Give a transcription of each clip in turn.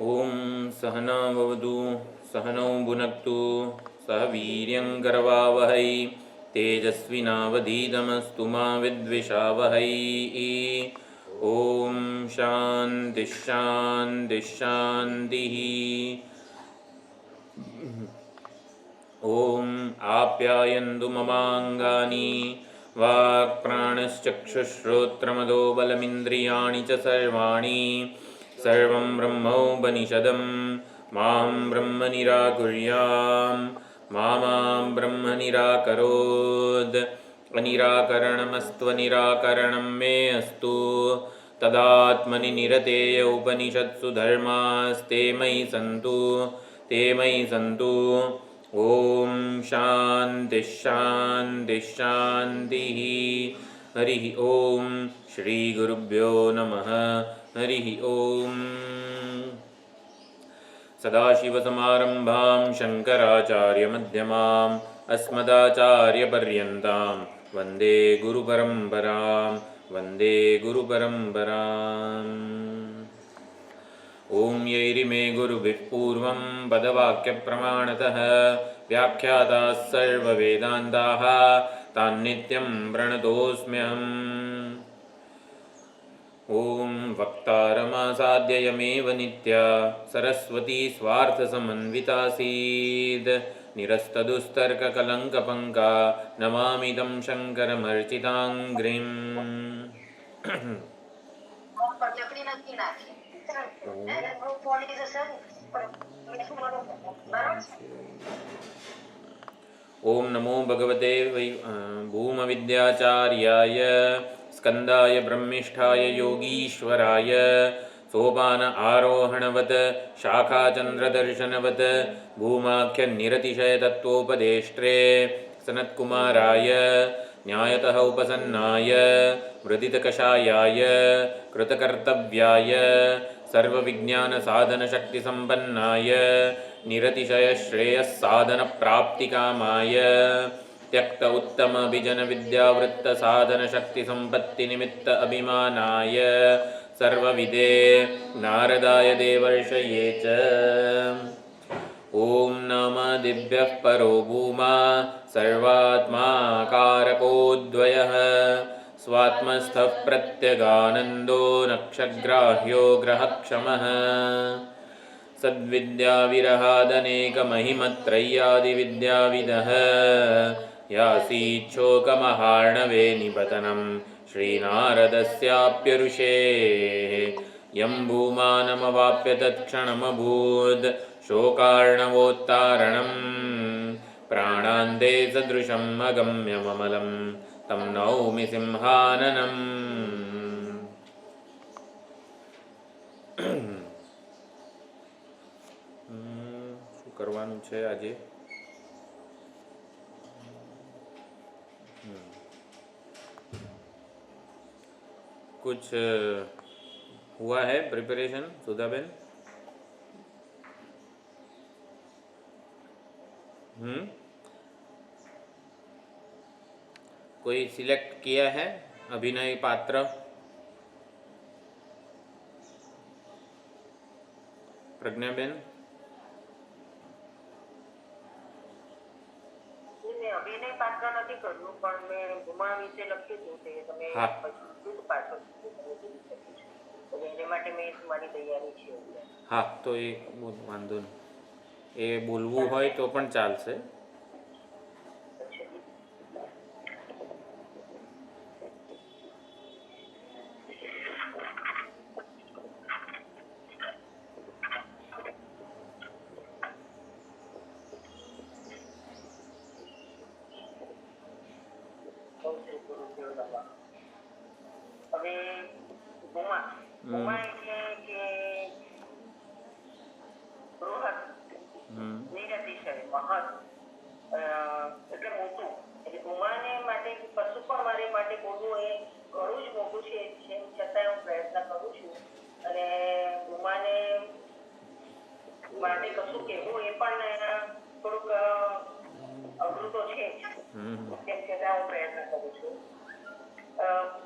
ओम सहना भवतु सहनौ भुनक्तु सह वीर्यं करवावहै तेजस्विनावधीतमस्तु मा विद्विषावहै। ओम शांति शांति शांतिः। ओम आप्यायन्तु ममाङ्गानि वाक्प्राणश्चक्षुश्रोत्रमदो बलमिन्द्रियाणि च सर्वाणि सर्वं ब्रह्मोपनिषदं मां ब्रह्म निराकुर्यां मां ब्रह्म निराकरोत्। अनिराकरणमस्त्वनिराकरणं मे अस्तु तदात्मनि निरतेय उपनिषत्सु धर्मास्ते मयि सन्तु। ओम शांति शांति शांतिः। हरि ओम श्री गुरुभ्यो नमः। हरि ओम। सदाशिवसमारम्भां शङ्कराचार्यमध्यमाम् अस्मदाचार्यपर्यन्तां वन्दे गुरुपरम्पराम्। ओम यैरिमे गुरुभिः पूर्वं पदवाक्यप्रमाणतः व्याख्याताः सर्ववेदान्ताः तान्नित्यं प्रणतोऽस्म्यहम्। ओम वक्तारमासाद्य यमेव नित्या सरस्वती स्वार्थसमन्वितासीत् निरस्तदुस्तर्ककलङ्कपङ्का नमामि तं शङ्करमर्चिताङ्घ्रिम्। ओम नमो भगवते भूमविद्याचार्याय स्कंदाय ब्रह्मिष्ठाय योगीश्वराय सोपान आरोहणवत् शाखाचन्द्रदर्शनवत् भूमाख्यनिरतिशय तत्त्वोपदेष्ट्रे सनत्कुमाराय न्यायतः उपसन्नाय मृदितकषायाय कृतकर्तव्याय सर्वविज्ञानसाधनशक्तिसम्पन्नाय निरतिशयश्रेयस्साधनप्राप्तिकामाय त्यक्त उत्तमभिजनविद्यावृत्तसाधनशक्तिसम्पत्तिनिमित्त अभिमानाय सर्वविदे नारदाय देवर्षये च ओम नामादिभ्यः परो भूमा सर्वात्मा कारकोऽद्वयः स्वात्मस्थः प्रत्यगानन्दो नक्षग्राह्यो ग्रहक्षमः सद्विद्याविरहादनेकमहिमत्रय्यादिविद्याविदः यासीच्छोकमहार्णवे निपतनं श्रीनारदस्याप्यऋषेः यं भूमानमवाप्य तत्क्षणमभूत् शोकार्णवोत्तारणम् प्राणान्ते सदृशम् अगम्यममलं तं नौमि सिंहाननम्। શું કરવાનું છે આજે? कुछ हुआ है प्रिपरेशन सुधाबेन? कोई सिलेक्ट किया है अभिनय पात्र? प्रज्ञाबेन? અભિનય પાત્ર નથી કર્યું પણ મેં ભૂમા વિશે લખ્યું હતું તે તમે પછી પાછળ એના માટે મેં મારી તૈયારી છે. હા તો એ વાંધો નહીં, એ બોલવું હોય તો પણ ચાલશે.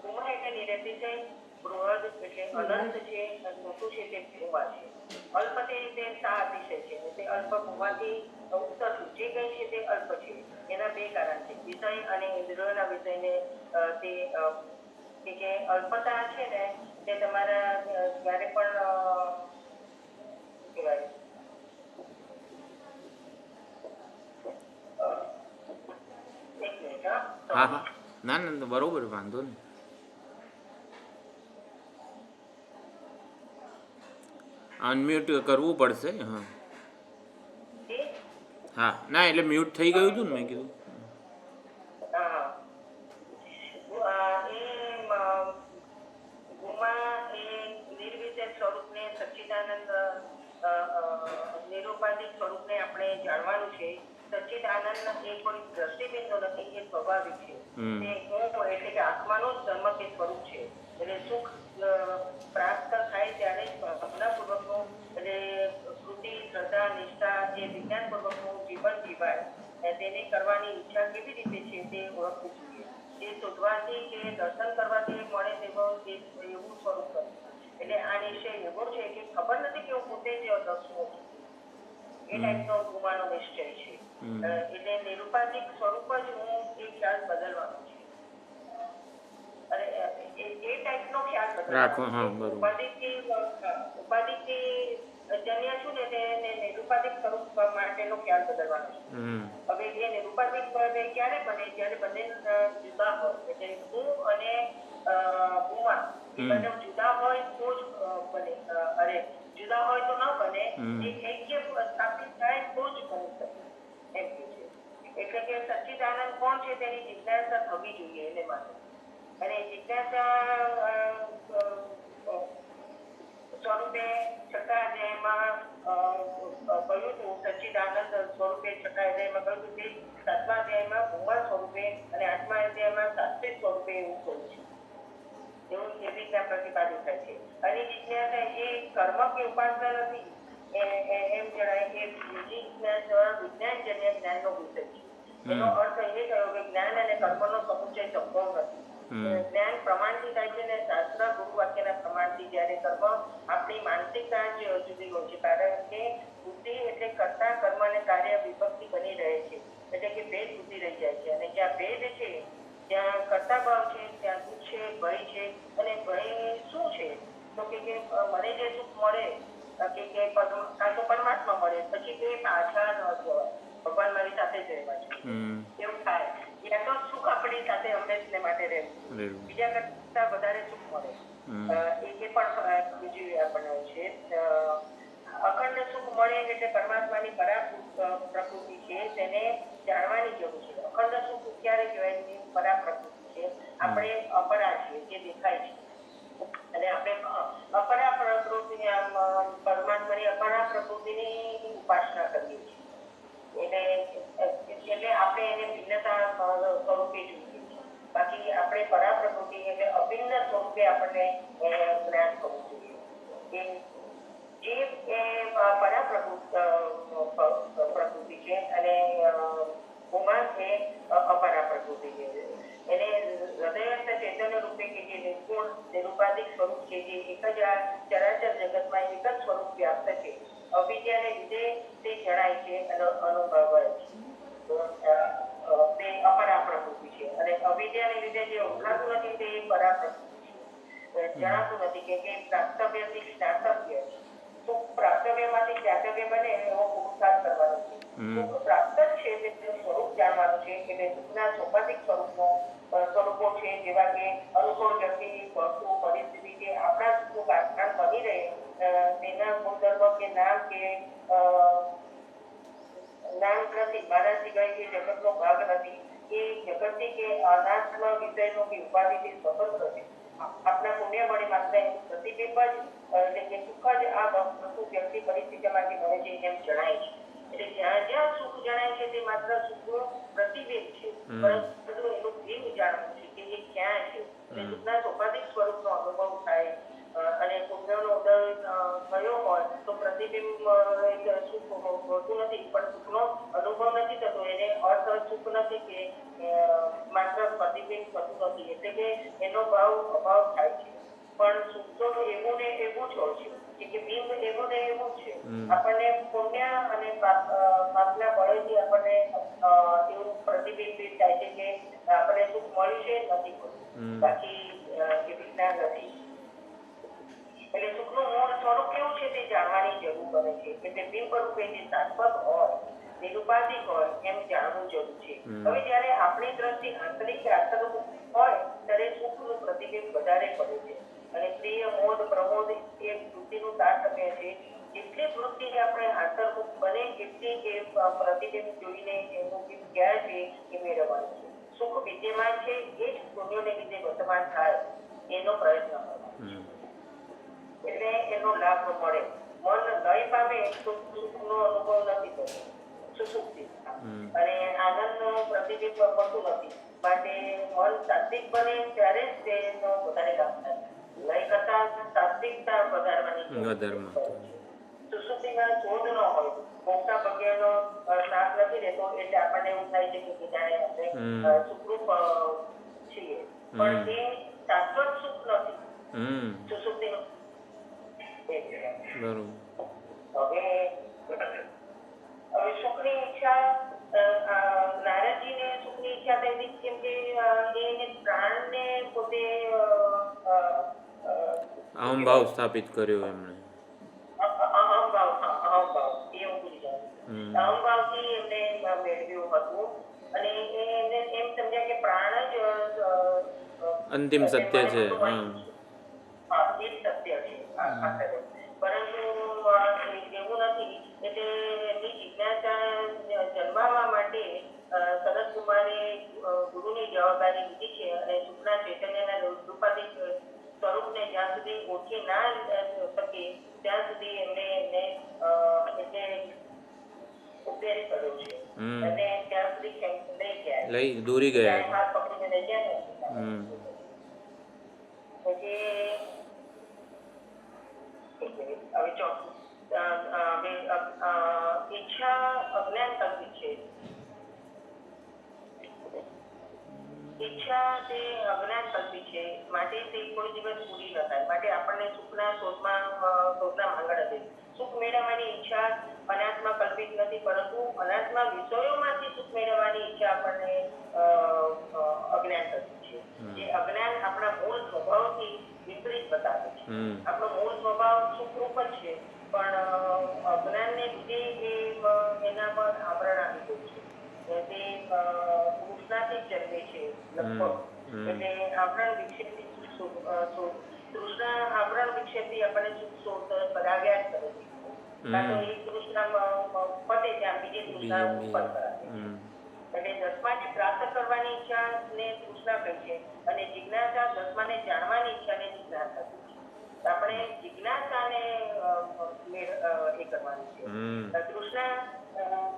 ભૂમા એટલે નિરતિશય બૃહદ એટલે અનંત છે અને મોટું છે તે ભૂમા છે. અલ્પ તે સા અતિશય છે અને તે અલ્પ ભૂમાથી ઉત્તરનું જે કંઈ છે તે અલ્પ છે. એના બે કારણ છે, વિષય અને ઇન્દ્રિયોના વિષયને તે કે અલ્પતા છે ને તે તમારા જ્યારે પણ શું કહેવાય એક મિનિટ હા હા ના ના બરોબર વાંધો નહીં. અનમ્યુટ કરવું પડશે. હા હા ના એટલે મ્યુટ થઈ ગયું હતું ને મેં કીધું. નિરૂપાધિક સ્વરૂપને આપણે જાણવાનું છે. સચ્ચિદ આનંદ એ કોઈ દ્રષ્ટિબિંદુ નથી, એ સ્વાભાવિક છે. તે હું એટલે કે આત્માનું જ ધર્મ કે સ્વરૂપ છે. એટલે સુખ પ્રાપ્ત થાય ત્યારે ભાવનાપૂર્વકનું એટલે કૃતિ શ્રદ્ધા નિષ્ઠા જે વિજ્ઞાનપૂર્વકનું જીવન જીવાય તેને કરવાની ઈચ્છા કેવી રીતે છે તે ઓળખવું જોઈએ. તે શોધવાથી કે દર્શન કરવાથી મળે તેવું સ્વરૂપ નથી. એટલે આ નિશ્ચય એવો છે કે ખબર નથી કે હું પોતે જ દર્શનો છું, એ ટાઈપનો ગુમાનો નિશ્ચય છે. એટલે નિરૂપાધિક સ્વરૂપ જ હું એ ખ્યાલ બદલવાનો છે. અને એ ટાઈપનો ખ્યાલ બદલવાનો. ઉપાધિથી જન્ય છું ને તેને નિરૂપાધિક સ્વરૂપ માટેનો ખ્યાલ બદલવાનો છે. હવે એ નિરૂપાધિક ક્યારે બને, જ્યારે બંને જુદા હોય. એટલે હું અને ગુમા એ બંને જુદા હોય તો જ બને. અરે જુદા હોય તો ન બને, એ ઐક્ય સ્થાપિત થાય તો જ બની શકે એમ કે છે. એટલે કે સચ્ચિદાનંદ કોણ છે તેની જિજ્ઞાસા થવી જોઈએ એને માટે. અને જિજ્ઞાસા સ્વરૂપે છઠ્ઠા અધ્યાયમાં કહ્યું હતું, સચ્ચિદાનંદ સ્વરૂપે છઠ્ઠા અધ્યાયમાં કહ્યું હતું તે સાતમા અધ્યાયમાં ભૂમા સ્વરૂપે અને આઠમા અધ્યાયમાં શાસ્ત્રી સ્વરૂપે એવું કહ્યું છે. એવું એવી રીતના પ્રતિપાદિત થાય છે. અને જિજ્ઞાસા એ કર્મ કે ઉપાસના નથી એમ જણાય કે બીજી જિજ્ઞાસા વિજ્ઞાનજન્ય જ્ઞાનનો વિષય છે. એનો અર્થ એ થયો કે જ્ઞાન અને કર્મનો સમુચય સંભવ નથી. જ્ઞાન પ્રમાણથી થાય છે ને શાસ્ત્ર ગુરુ વાક્યના પ્રમાણથી. જ્યારે કર્મ આપણી માનસિકતા જ જુદી હોય છે, કારણ કે બુદ્ધિ એટલે કરતા કર્મ અને કાર્ય વિભક્તિ બની રહે છે. એટલે કે ભેદ બુદ્ધિ રહી જાય છે. અને જ્યાં ભેદ છે ત્યાં કર્તા ભાવ છે, ત્યાં દુઃખ છે, ભય છે. અને ભય શું છે તો કે મને જે સુખ મળે કે કાં તો પરમાત્મા મળે પછી તે પાછા ન જવાય, ભગવાન મારી સાથે જ રહેવા છે એવું થાય. યા તો સુખ આપણી સાથે હંમેશને માટે રહેવું, બીજા કરતા વધારે સુખ મળે. એ પણ બીજું આપણને છે. અખંડ સુખ મળે એટલે પરમાત્માની પરા પ્રકૃતિ છે, તેને જાણવાની જરૂર છે. અખંડ સુખ ક્યારે કહેવાય? પરા પ્રકૃતિ છે. આપણે અપરા છીએ, જે દેખાય છે. અને આપણે અપરા પ્રકૃતિ પરમાત્માની અપરા પ્રકૃતિની ઉપાસના કરીએ છીએ. એટલે આપણે એને ભિન્નતા સ્વરૂપે જોઈએ છીએ. બાકી આપણે પરા પ્રકૃતિ એટલે અભિન્ન સ્વરૂપે આપણને જ્ઞાન કરવું જોઈએ. જે પરા પ્રકૃતિ છે અને ઉમા છે અપરા પ્રકૃતિ છે. એને હૃદયસ્થ ચૈતન્ય રૂપે કે જે નિર્ગુણ નિરૂપાધિક સ્વરૂપ છે, જે એક જ આ ચરાચર જગતમાં એક જ સ્વરૂપ વ્યાપ્ત છે. અવિદ્યાને લીધે તે જણાય છે અને અનુભવાય છે. તે અપરા પ્રકૃતિ છે. અને અવિદ્યાને લીધે જે ઓળખાતું નથી તે પરા પ્રકૃતિ છે. જણાતું નથી કે પ્રાપ્તવ્યથી જ્ઞાતવ્ય. સુખ પ્રાપ્તવ્યમાંથી જ્ઞાતવ્ય બને એવો પુરુષાર્થ કરવાનો છે. સુખ પ્રાપ્ત જ છે તે સ્વરૂપ જાણવાનું છે. એટલે સુખના સોપાધિક સ્વરૂપો છે, જેવા કે અનુકૂળ વ્યક્તિ, વસ્તુ, પરિસ્થિતિ જે આપણા સુખ આખ્યાન બની રહે તેના ગુણધર્મ કે નામ કે નામ નથી. મારા સિવાય એ જગતનો ભાગ નથી. એ જગતથી કે અનાત્મ વિષયનો કે ઉપાધિથી સ્વતંત્ર છે. આપણા પુણ્ય મળે માત્ર એનું પ્રતિબિંબ જ એટલે કે સુખ જ આ વસ્તુ વ્યક્તિ પરિસ્થિતિમાંથી મળે છે એમ જણાય છે. એટલે જ્યાં જ્યાં સુખ જણાય છે તે માત્ર સુખનું પ્રતિબિંબ છે, પરંતુ એનું ભેદ જાણવું છે કે એ ક્યાં છે. સુખના સોપાધિક સ્વરૂપનો અનુભવ થાય અને પુણ્યનો ઉદય થયો હોય તો પ્રતિબિંબ સુખ હોતું નથી, પણ સુખનો અનુભવ નથી થતો. એને અર્થ સુખ નથી કે માત્ર પ્રતિબિંબ થતું નથી. એટલે કે એનો અભાવ થાય છે. પણ સુખ તો એવું ને એવું જ હોય છે કે બિંબ એવું ને એવું જ છે. આપણને પુણ્ય અને પાપના બળેથી આપણને એવું પ્રતિબિંબિત થાય છે કે આપણને સુખ મળ્યું છે નથી મળ્યું, બાકી એવી રીતના નથી. એટલે સુખનું મૂળ સ્વરૂપ કેવું છે તે જાણવાની જરૂર પડે છે. એટલે બિંબ રૂપે જે શાશ્વત હોય, નિરુપાધિક હોય એમ જાણવું જરૂર છે. હવે જ્યારે આપણી દ્રષ્ટિ આંતરિક આંતરમુખ હોય ત્યારે સુખનું પ્રતિબિંબ વધારે પડે છે. અને પ્રિય મોદ પ્રમોદ એ વૃત્તિનું તારતમ્ય છે. જેટલી વૃત્તિ આપણે આંતરમુખ બને એટલી એ પ્રતિબિંબ જોઈને એનું બિંબ ક્યાં છે એ મેળવવાનું છે. સુખ વિદ્યમાન છે એ જ પુણ્યોને લીધે વર્તમાન થાય એનો પ્રયત્ન કરવાનો. એટલે એનો લાભ મળે. મન લય પામે તો સુખનો અનુભવ નથી થતો, સુસુપ્તિ અને આનંદનો પ્રતિબિંબ પડતું નથી. માટે મન સાત્વિક બને ત્યારે જ તેનો વધારે લાભ થાય. લય કરતા સાત્વિકતા વધારવાની સુસુપ્તિમાં શોધ ન હોય, મોટા પગેનો શ્વાસ નથી રહેતો એટલે આપણને એવું થાય છે કે જાણે આપણે સુખરૂપ છીએ, પણ એ શાશ્વત સુખ નથી. સુસુપ્તિનું હવે સુખની ઈચ્છા નારદજીને સુખની ઈચ્છા થઈ હતી કેમ કે એને પ્રાણને પોતે અહંભાવ સ્થાપિત કર્યો એમણે. અહંભાવથી એમને મેળવ્યું હતું અને એને એમ સમજ્યા કે પ્રાણ જ અંતિમ સત્ય છે. હા, એ જ સત્ય છે. પરંતુ એવું નથી. એટલે એમની જિજ્ઞાસા જન્માવવા માટે સનત કુમારે ગુરુની જવાબદારી લીધી છે અને સુખના ચૈતન્યના રૂપાધિક સ્વરૂપને જ્યાં સુધી ઓળખી ના શકે ત્યાં સુધી એમને એટલે ઉપેરી કર્યો છે અને ત્યાં સુધી લઈ દૂરી ગયા, હાથ પકડીને લઈ ગયા. પછી હવે ઈચ્છા અજ્ઞાન કલ્પિત છે. ઈચ્છા તે અજ્ઞાન કલ્પિત છે, માટે તે કોઈ દિવસ પૂરી ન થાય. માટે આપણને સુખના શોધના માંગણ હતી. સુખ મેળવવાની ઈચ્છા અનાત્મા કલ્પિત નથી, પરંતુ અનાત્મા વિષયોમાંથી સુખ મેળવવાની ઈચ્છા આપણને અજ્ઞાન કલ્પિત છે. જે અજ્ઞાન આપણા મૂળ સ્વભાવથી વિપરીત બતાવે છે. આપણો મૂળ સ્વભાવ સુખરૂપ જ છે, પણ અજ્ઞાનને લીધે એના પર આવરણ આવી ગયું છે. તે તૃષ્ણાથી જ જન્મે છે લગભગ. એટલે આવરણ વિક્ષેપથી તૃષ્ણા આવરણ વિક્ષેપથી આપણને સુખ કરાવ્યા જ કરે છે. કાં તો એ તૃષ્ણા પતે ત્યાં બીજી તૃષ્ણા ઉત્પન્ન કરાવે છે. એટલે દસમાને પ્રાપ્ત કરવાની ઈચ્છા ને તૃષ્ણા કહે છે અને જિજ્ઞાસા દસમાને જાણવાની ઈચ્છાને જિજ્ઞાસા કહે છે. આપણે જિજ્ઞાસાને એ કરવાની છે. તૃષ્ણા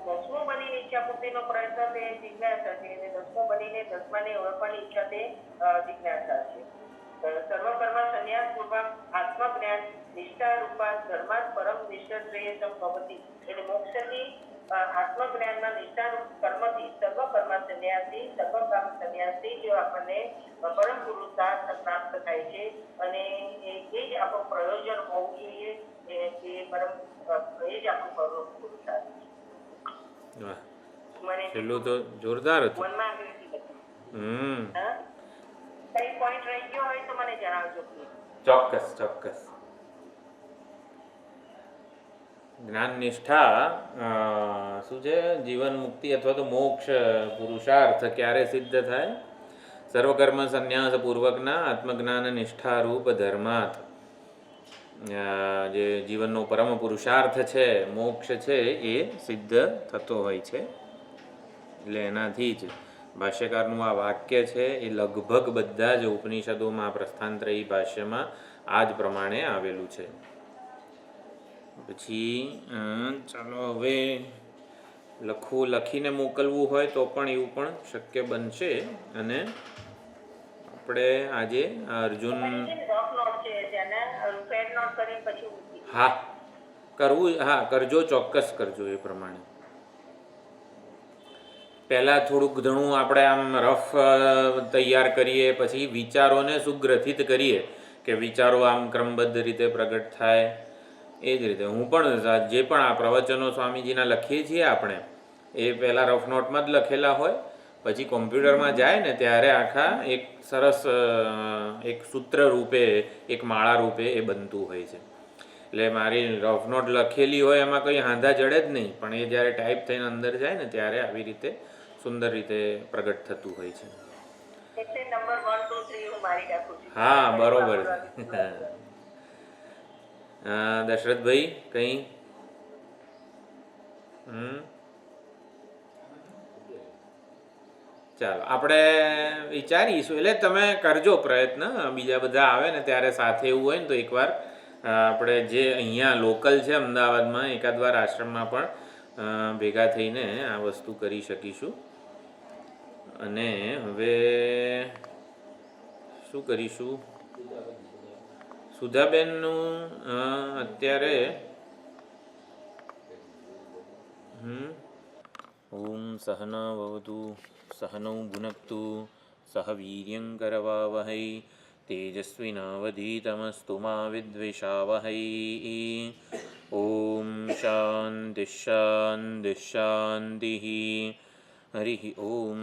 દસમું બનીને ઈચ્છા પૂર્તિનો પ્રયત્ન તે જિજ્ઞાસા છે અને દસમું બનીને દસમાને ઓળખવાની ઈચ્છા તે જિજ્ઞાસા છે. સર્વકર્મ સંન્યાસ પૂર્વક આત્મજ્ઞાન નિષ્ઠા રૂપા ધર્માત પરમ નિષ્ઠ શ્રેયસમ ભવતી. એટલે મોક્ષથી આત્મજ્ઞાનના નિષ્ઠારૂપ કર્મથી સર્વકર્મ સંન્યાસથી સર્વકામ સંન્યાસથી જો આપણને પરમ પુરુષાર્થ પ્રાપ્ત થાય છે અને એ જ આપણું પ્રયોજન હોવું જોઈએ. એ જ આપણું પરમ પુરુષાર્થ છે. છેલ્લું તો જોરદાર હતું. મનમાં કઈ પોઈન્ટ રહી ગયો હોય તો મને જણાવજો. ચોક્કસ. જ્ઞાન નિષ્ઠા શું છે? જીવન મુક્તિ અથવા તો મોક્ષ પુરુષાર્થ ક્યારે સિદ્ધ થાય? સર્વકર્મ સંન્યાસ પૂર્વકના આત્મજ્ઞાન નિષ્ઠારૂપ ધર્માત. જે જીવનનો પરમ પુરુષાર્થ છે, મોક્ષ છે, એ સિદ્ધ થતો હોય છે. એટલે એનાથી જ ભાષ્યકારનું આ વાક્ય છે એ લગભગ બધા જ ઉપનિષદોમાં પ્રસ્થાનત્રયી ભાષ્યમાં આ જ પ્રમાણે આવેલું છે. પછી ચાલો હવે લખીને મોકલવું હોય તો પણ એવું પણ શક્ય બનશે. અને આપણે આજે અર્જુન કરજો, ચોક્કસ કરજો. એ પ્રમાણે પહેલાં થોડુંક ઘણું આપણે આમ રફ તૈયાર કરીએ, પછી વિચારોને સુગ્રથિત કરીએ કે વિચારો આમ ક્રમબદ્ધ રીતે પ્રગટ થાય. એ જ રીતે હું પણ જે પણ આ પ્રવચનો સ્વામીજીના લખીએ છીએ આપણે, એ પહેલાં રફ નોટમાં જ લખેલા હોય, પછી કોમ્પ્યુટરમાં જાય ને ત્યારે આખા એક સરસ એક સૂત્ર રૂપે, એક માળા રૂપે એ બનતું હોય છે. એટલે મારી રફ નોટ લખેલી હોય એમાં કંઈ હાંધા જડે જ નહીં, પણ એ જ્યારે ટાઈપ થઈને અંદર જાય ને ત્યારે આવી રીતે સુંદર રીતે પ્રગટ થતું હોય છે. એટલે નંબર 1 2 3 હું મારી નાખું છું. હા, બરોબર છે. દશરથભાઈ કંઈ? ચાલો આપણે વિચારીશું. એટલે તમે કરજો પ્રયત્ન, બીજા બધા આવે ને ત્યારે સાથે એવું હોય ને તો એકવાર આપણે જે અહીંયા લોકલ છે અમદાવાદમાં એકાદ વાર આશ્રમમાં પણ ભેગા થઈને આ વસ્તુ કરી શકીશું. અને હવે શું કરીશું? સુધાબેનનું અત્યારે ઓમ સહના ભવતુ સહનૌ ભુનક્તુ સહ વીર્યં કરવાવહૈ તેજસ્વિનાવધીતમસ્તુ મા વિદ્વિષાવહૈ. ઓમ શાંતિ શાંતિ શાંતિ. હરિ ઓમ.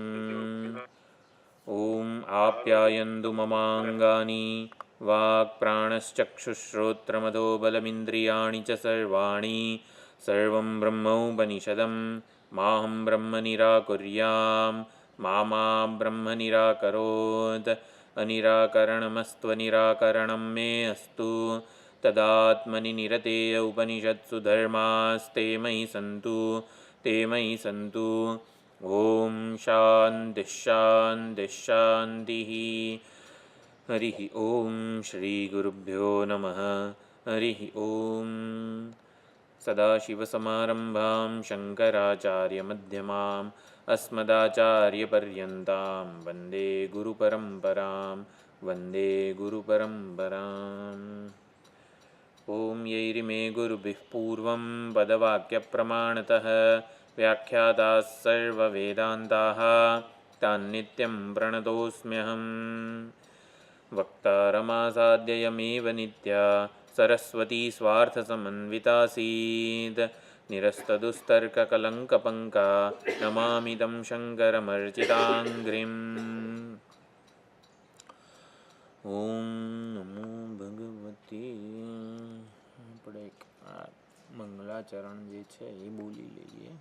ઓમ આપ્યાયન્તુ મમાંગાની વાક્પ્રાણશ્ચક્ષુશ્રોત્રમથો બલમિન્દ્રિયાણિ ચ સર્વાણि સર્વં બ્રહ્મોપનિષદં માહં બ્રહ્મ નિરાકુર્યામ મા બ્રહ્મ નિરાકરોત. અનિરાકરણમસ્ત્વનિરાકરણં મે અસ્તુ તદાત્મનિ નિરતેય ઉપનિષત્સુ ધર્માસ્તે મયि સંતુ તે મયિ સંતુ. ઓમ શાંતિ શાંતિ શાંતિ. હરિ ઓમ. શ્રી ગુરુભ્યો નમઃ. હરિ ઓમ. સદાશિવસમારંભાં શંકરાચાર્યમધ્યમાम् अस्मदाचार्यपर्यन्तां वन्दे गुरुपरम्परां. वन्दे गुरुपरम्पराम्. ॐ यैरिमे गुरुभिः पूर्वं पदवाक्यप्रमाणतः व्याख्याताः सर्ववेदान्ताः तान्नित्यं प्रणतोऽस्म्यहम्. वक्तारमासाद्ययमेव नित्या सरस्वती स्वार्थसमन्वितासीत्. निरस्तदुस्तर्ककलङ्कपङ्का नमामि तं शङ्करमर्चिताङ्घ्रिम्. ઓમ નમો ભગવતે. આપણે આ મંગલાચરણ જે છે એ બોલી લઈએ.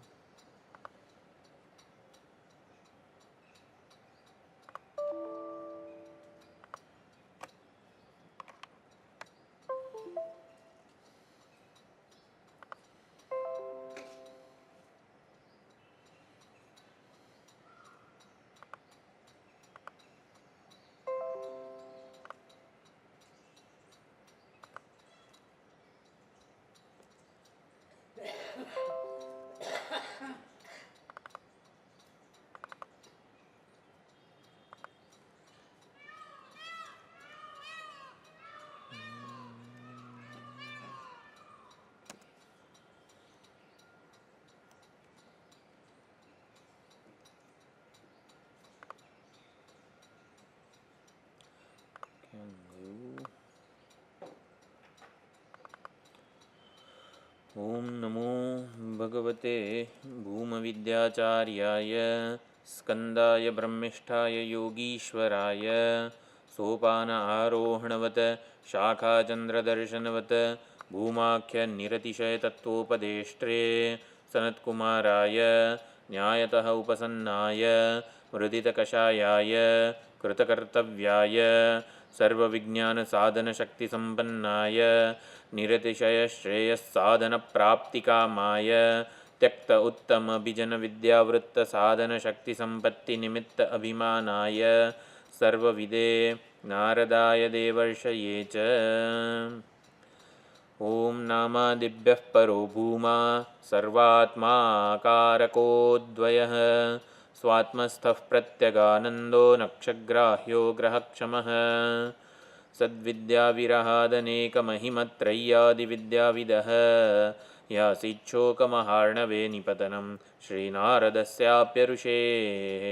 ઓમ નમો ભગવતે ભૂમવિદ્યાચાર્યાય સ્કંદાય બ્રહ્મિષ્ઠાય યોગીશ્વરાય સોપાન આરોહણવત શાખાચંદ્રદર્શનવત ભૂમાખ્ય નિરતિશય તત્વોપદેષ્ટ્રે સનત્કુમારાય ન્યાયતઃ ઉપસન્નાય વૃદિતકષાયાય કૃતકર્તવ્યાય સર્વવિજ્ઞાનસાધનશક્તિસંપન્નાય निरतिशयश्रेयस्साधनप्राप्तिकामाय त्यक्त उत्तमभिजनविद्यावृत्तसाधनशक्तिसम्पत्तिनिमित्त अभिमानाय सर्वविदे नारदाय देवर्षये च. ॐ नामादिभ्यः परो भूमा सर्वात्माकारकोऽद्वयः स्वात्मस्थः प्रत्यगानन्दो नक्षग्राह्यो ग्रहक्षमः सद्विद्याविरहादनेकमहिमत्रय्यादिविद्याविदः यासिच्छोकमहार्णवे निपतनं श्रीनारदस्याप्यऋषेः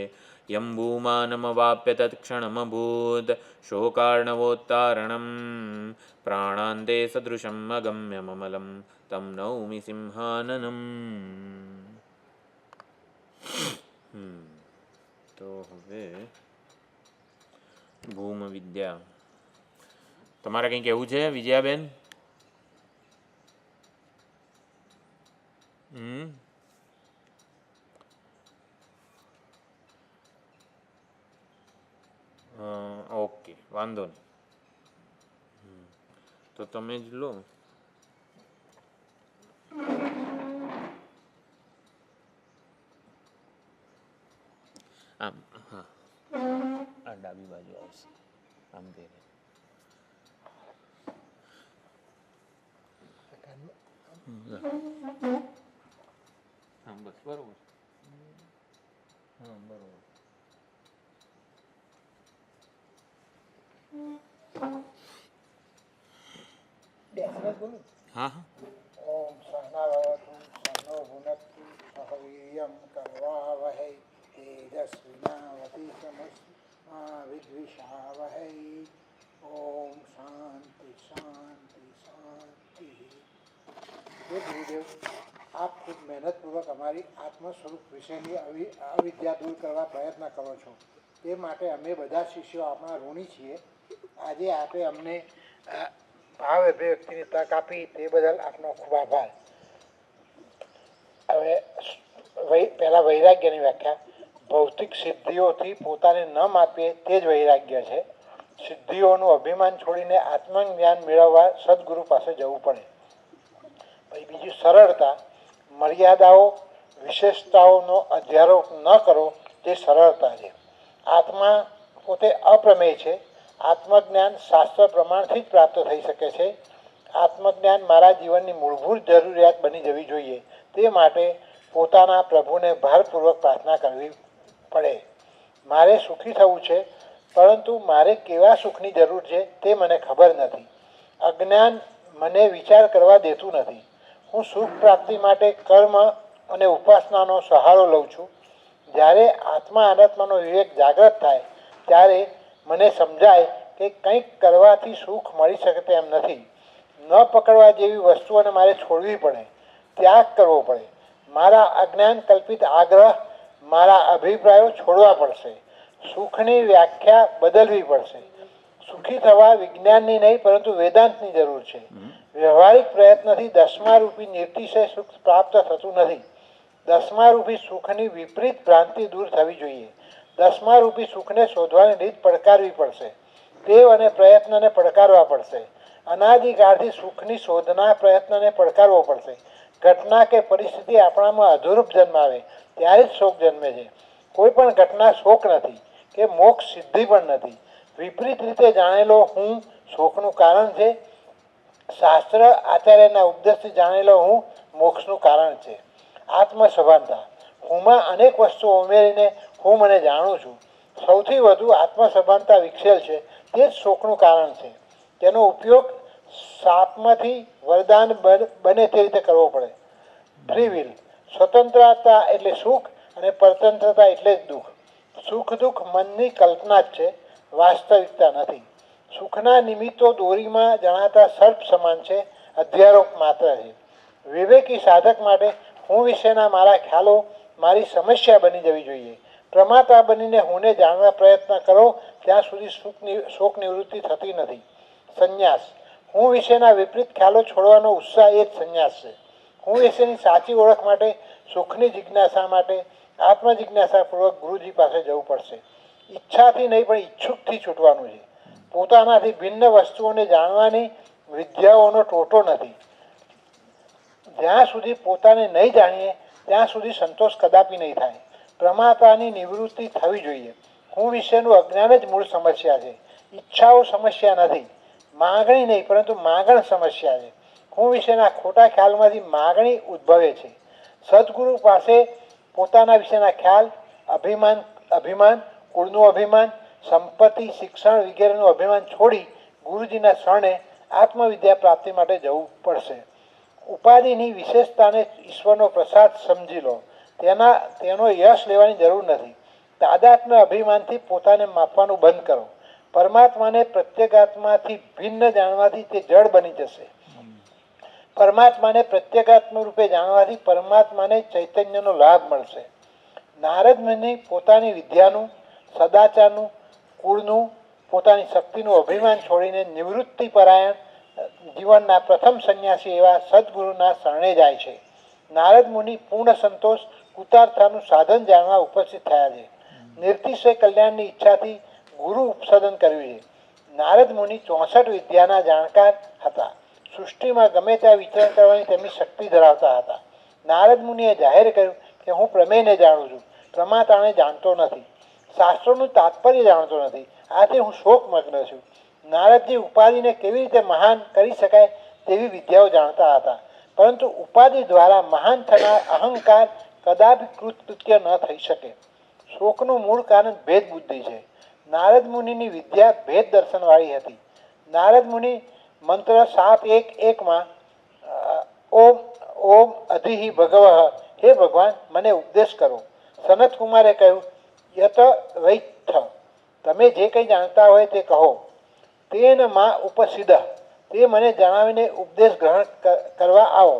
યં ભૂમાનમવાપ્ય તત્ક્ષણમભૂત શોકાર્ણવોત્તારણમ પ્રાણાન્તે સદૃશમ અગમ્ય મમલમ તમ નૌમિ સિંહાનનમ. તો હવે ભૂમ વિદ્યા તમારે કંઈ કહેવું છે વિજયાબેન? ઓકે, વાંધો નહીં. તો તમે જ લો. આમ હા, આ ડાબી બાજુ આવશે આમ તેને. હા બસ બરોબર. હા બરોબર. હા હા. ઓમ સહનાવતુ સહનો ભુનક્તુ સહ વીર્યં કરવાવહૈ તેજસ્વિનાવતીતમસ્મા વિદ્વિષાવહૈ. ઓમ શાંતિ શાંતિ શાંતિ. હે ગુરુદેવ, આપ ખૂબ મહેનતપૂર્વક અમારી આત્મ સ્વરૂપ વિશેની અવિદ્યા દૂર કરવા પ્રયત્ન કરો છો. તે માટે અમે બધા શિષ્યો આપણા ઋણી છીએ. આજે આપે અમને ભાવ અભિવ્યક્તિની તક આપી તે બદલ આપનો ખૂબ આભાર. હવે પહેલાં વૈરાગ્યની વ્યાખ્યા. ભૌતિક સિદ્ધિઓથી પોતાને ન માપીએ તે જ વૈરાગ્ય છે. સિદ્ધિઓનું અભિમાન છોડીને આત્મજ્ઞાન મેળવવા સદગુરુ પાસે જવું પડે. પછી બીજું સરળતા. મર્યાદાઓ વિશેષતાઓનો અધ્યારોપ ન કરો તે સરળતા છે. આત્મા પોતે અપ્રમેય છે. આત્મજ્ઞાન શાસ્ત્ર પ્રમાણથી જ પ્રાપ્ત થઈ શકે છે. આત્મજ્ઞાન મારા જીવનની મૂળભૂત જરૂરિયાત બની જવી જોઈએ. તે માટે પોતાના પ્રભુને ભારપૂર્વક પ્રાર્થના કરવી પડે. મારે સુખી થવું છે, પરંતુ મારે કેવા સુખની જરૂર છે તે મને ખબર નથી. અજ્ઞાન મને વિચાર કરવા દેતું નથી. હું સુખ પ્રાપ્તિ માટે કર્મ અને ઉપાસનાનો સહારો લઉં છું. જ્યારે આત્મા અનાત્માનો વિવેક જાગૃત થાય ત્યારે મને સમજાય કે કંઈક કરવાથી સુખ મળી શકે તેમ નથી. ન પકડવા જેવી વસ્તુઓને મારે છોડવી પડે, ત્યાગ કરવો પડે. મારા અજ્ઞાન કલ્પિત આગ્રહ, મારા અભિપ્રાયો છોડવા પડશે. સુખની વ્યાખ્યા બદલવી પડશે. સુખી થવા વિજ્ઞાનની નહીં પરંતુ વેદાંતની જરૂર છે. વ્યવહારિક પ્રયત્નથી દસમારૂપી નિર્તિશય સુખ પ્રાપ્ત થતું નથી. દસમારૂપી સુખની વિપરીત ભ્રાંતિ દૂર થવી જોઈએ. દસમારૂપી સુખને શોધવાની રીત પડકારવી પડશે. ટેવ અને પ્રયત્નને પડકારવા પડશે. અનાદિકાળથી સુખની શોધના પ્રયત્નને પડકારવો પડશે. ઘટના કે પરિસ્થિતિ આપણામાં અધૂરપ જન્માવે ત્યારે જ શોક જન્મે છે. કોઈ પણ ઘટના શોક નથી કે મોક્ષ સિદ્ધિ પણ નથી. વિપરીત રીતે જાણેલો હું શોકનું કારણ છે. શાસ્ત્ર આચાર્યના ઉપદેશથી જાણેલો હું મોક્ષનું કારણ છે. આત્મસભાનતા. હુંમાં અનેક વસ્તુઓ ઉમેરીને હું મને જાણું છું. સૌથી વધુ આત્મસભાનતા વિકસેલ છે તે જ શોકનું કારણ છે. તેનો ઉપયોગ શાપમાંથી વરદાન બને તે રીતે કરવો પડે. Free will. સ્વતંત્રતા એટલે સુખ અને પરતંત્રતા એટલે જ દુઃખ. સુખ દુઃખ મનની કલ્પના જ છે, વાસ્તવિકતા નથી. સુખના નિમિત્તો દોરીમાં જણાતા સર્પ સમાન છે, અધ્યારોપ માત્ર છે. વિવેકી સાધક માટે હું વિશેના મારા ખ્યાલો મારી સમસ્યા બની જવી જોઈએ. પ્રમાતા બનીને હુંને જાણવા પ્રયત્ન કરો ત્યાં સુધી શોક નિવૃત્તિ થતી નથી. સંન્યાસ. હું વિશેના વિપરીત ખ્યાલો છોડવાનો ઉત્સાહ એ જ સંન્યાસ છે. હું વિશેની સાચી ઓળખ માટે, સુખની જિજ્ઞાસા માટે આત્મજિજ્ઞાસાપૂર્વક ગુરુજી પાસે જવું પડશે. ઈચ્છાથી નહીં પણ ઈચ્છુકથી છૂટવાનું છે. પોતાનાથી ભિન્ન વસ્તુઓને જાણવાની વિદ્યાઓનો ટોટો નથી. જ્યાં સુધી પોતાને નહીં જાણીએ ત્યાં સુધી સંતોષ કદાપી નહીં થાય. પ્રમાતાની નિવૃત્તિ થવી જોઈએ. હું વિશેનું અજ્ઞાન જ મૂળ સમસ્યા છે. ઈચ્છાઓ સમસ્યા નથી. માગણી નહીં પરંતુ માગણ સમસ્યા છે. હું વિશેના ખોટા ખ્યાલમાંથી માગણી ઉદ્ભવે છે. સદગુરુ પાસે પોતાના વિશેના ખ્યાલ, અભિમાન, કુળનું અભિમાન, સંપત્તિ, શિક્ષણ વગેરેનું અભિમાન છોડી ગુરુજીના શરણે આત્મવિદ્યા પ્રાપ્તિ માટે જવું પડશે. ઉપાધિની વિશેષતાને ઈશ્વરનો પ્રસાદ સમજી લો. તેનો યશ લેવાની જરૂર નથી. તાદાત્મ્ય અભિમાનથી પોતાને માપવાનું બંધ કરો. પરમાત્માને પ્રત્યેગાત્માથી ભિન્ન જાણવાથી તે જડ બની જશે. પરમાત્માને પ્રત્યેગાત્મ રૂપે જાણવાથી પરમાત્માને ચૈતન્યનો લાભ મળશે. નારદ મુનિ પોતાની વિદ્યાનું, સદાચારનું, કુળનું, પોતાની શક્તિનું અભિમાન છોડીને નિવૃત્તિ પરાયણ જીવનના પ્રથમ સંન્યાસી એવા સદગુરુના શરણે જાય છે. નારદ મુનિ પૂર્ણ સંતોષ, કૃતાર્થતાનું સાધન જાણવા ઉપસ્થિત થયા છે. નિર્તિશય કલ્યાણની ઈચ્છાથી ગુરુ ઉપસદન કર્યું છે. નારદ મુનિ 64 વિદ્યાના જાણકાર હતા. સૃષ્ટિમાં ગમે ત્યાં વિચરણ કરવાની તેમની શક્તિ ધરાવતા હતા. નારદ મુનિએ જાહેર કર્યું કે હું પ્રમેયને જાણું છું, પ્રમાતાને જાણતો નથી, શાસ્ત્રોનું તાત્પર્ય જાણતો નથી, આથી હું શોકમગ્ન છું. નારદજી ઉપાધિને કેવી રીતે મહાન કરી શકાય તેવી વિદ્યાઓ જાણતા હતા, પરંતુ ઉપાધિ દ્વારા મહાન થનાર અહંકાર કદાપી કૃતકૃત્ય ન થઈ શકે. શોકનું મૂળ કારણ ભેદ બુદ્ધિ છે. નારદ મુનિની વિદ્યા ભેદ દર્શનવાળી હતી. નારદ મુનિ મંત્ર 7:1:1માં ઓમ ઓમ અધિહિ ભગવઃ, હે ભગવાન મને ઉપદેશ કરો. સનત કુમારે કહ્યું યત વૈથ, તમે જે કંઈ જાણતા હોય તે કહો. તેન માં ઉપસિદ, તે મને જણાવીને ઉપદેશ ગ્રહણ કરવા આવો.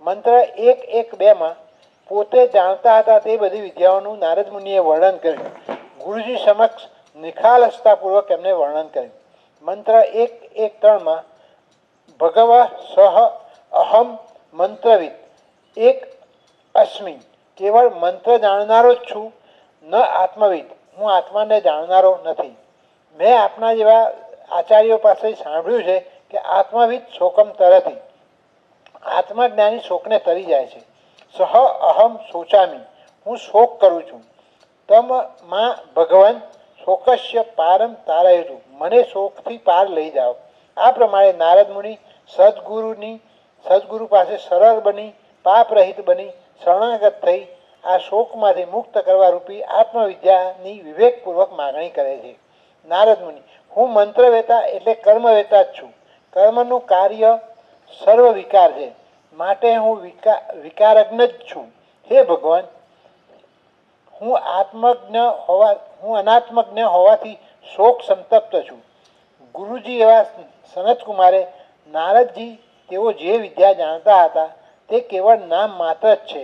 મંત્ર 1:1:2માં પોતે જાણતા હતા તે બધી વિદ્યાઓનું નારદ મુનિએ વર્ણન કર્યું. ગુરુજી સમક્ષ નિખાલસતાપૂર્વક એમને વર્ણન કર્યું. મંત્ર 1:1:3માં ભગવ સહ અહમ મંત્રવિદ એક અસ્મિ, કેવળ મંત્ર જાણનારો જ છું, ન આત્મવિદ, હું આત્માને જાણનારો નથી. મેં આપના જેવા આચાર્યો પાસે સાંભળ્યું છે કે આત્મવિદ શોકમ તરતી, આત્મજ્ઞાની શોકને તરી જાય છે. સહ અહમ શોચામી, હું શોક કરું છું. તમ માં ભગવાન શોકસ્ય પારમ તારયતુ, મને શોકથી પાર લઈ જાઓ. આ પ્રમાણે નારદ મુનિ સદગુરુ પાસે સરળ બની, પાપરહિત બની, શરણાગત થઈ આ શોકમાંથી મુક્ત કરવા રૂપી આત્મવિદ્યાની વિવેકપૂર્વક માગણી કરે છે. નારદ મુનિ હું મંત્રવેતા એટલે કર્મવેતા જ છું. કર્મનું કાર્ય સર્વ વિકાર છે, માટે હું વિકારજ્ઞ જ છું. હે ભગવાન, હું અનાત્મજ્ઞ હોવાથી શોક સંતપ્ત છું. ગુરુજી એવા સનતકુમારે નારદજી તેઓ જે વિદ્યા જાણતા હતા તે કેવળ નામ માત્ર જ છે.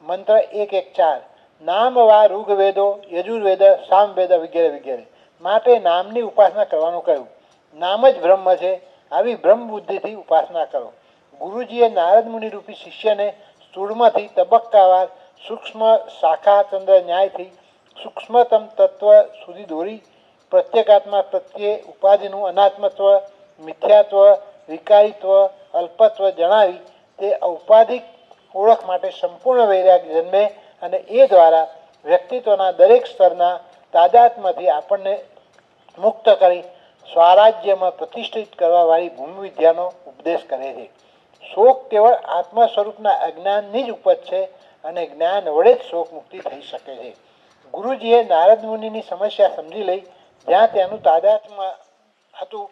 મંત્ર 1:1:4 નામ વા ઋગ્વેદો યજુર્વેદ સામવેદ વગેરે વગેરે, માટે નામની ઉપાસના કરવાનું કહ્યું. નામ જ બ્રહ્મ છે, આવી બ્રહ્મ બુદ્ધિથી ઉપાસના કરો. ગુરુજીએ નારદ મુનિ રૂપી શિષ્યને સ્થૂળમાંથી તબક્કાવાર સૂક્ષ્મ શાખા ચંદ્ર ન્યાયથી સૂક્ષ્મતમ તત્વ સુધી દોરી પ્રત્યેગાત્મા પ્રત્યે ઉપાધિનું અનાત્મત્વ, મિથ્યાત્વ, વિકારીત્વ, અલ્પત્વ જણાવી તે ઔપાધિક ઓળખ માટે સંપૂર્ણ વૈરાગ્ય જન્મે અને એ દ્વારા વ્યક્તિત્વના દરેક સ્તરના તાદાત્મ્યથી આપણને મુક્ત કરી સ્વરાજ્યમાં પ્રતિષ્ઠિત કરવાવાળી ભૂમિ વિદ્યાનો ઉપદેશ કરે છે. શોક કેવળ આત્મ સ્વરૂપના અજ્ઞાનની જ ઉપજ છે અને જ્ઞાન વડે જ શોક મુક્તિ થઈ શકે છે. ગુરુજીએ નારદ મુનિની સમસ્યા સમજી લઈ. જ્યાં તેનું તાદાત્મ્ય હતું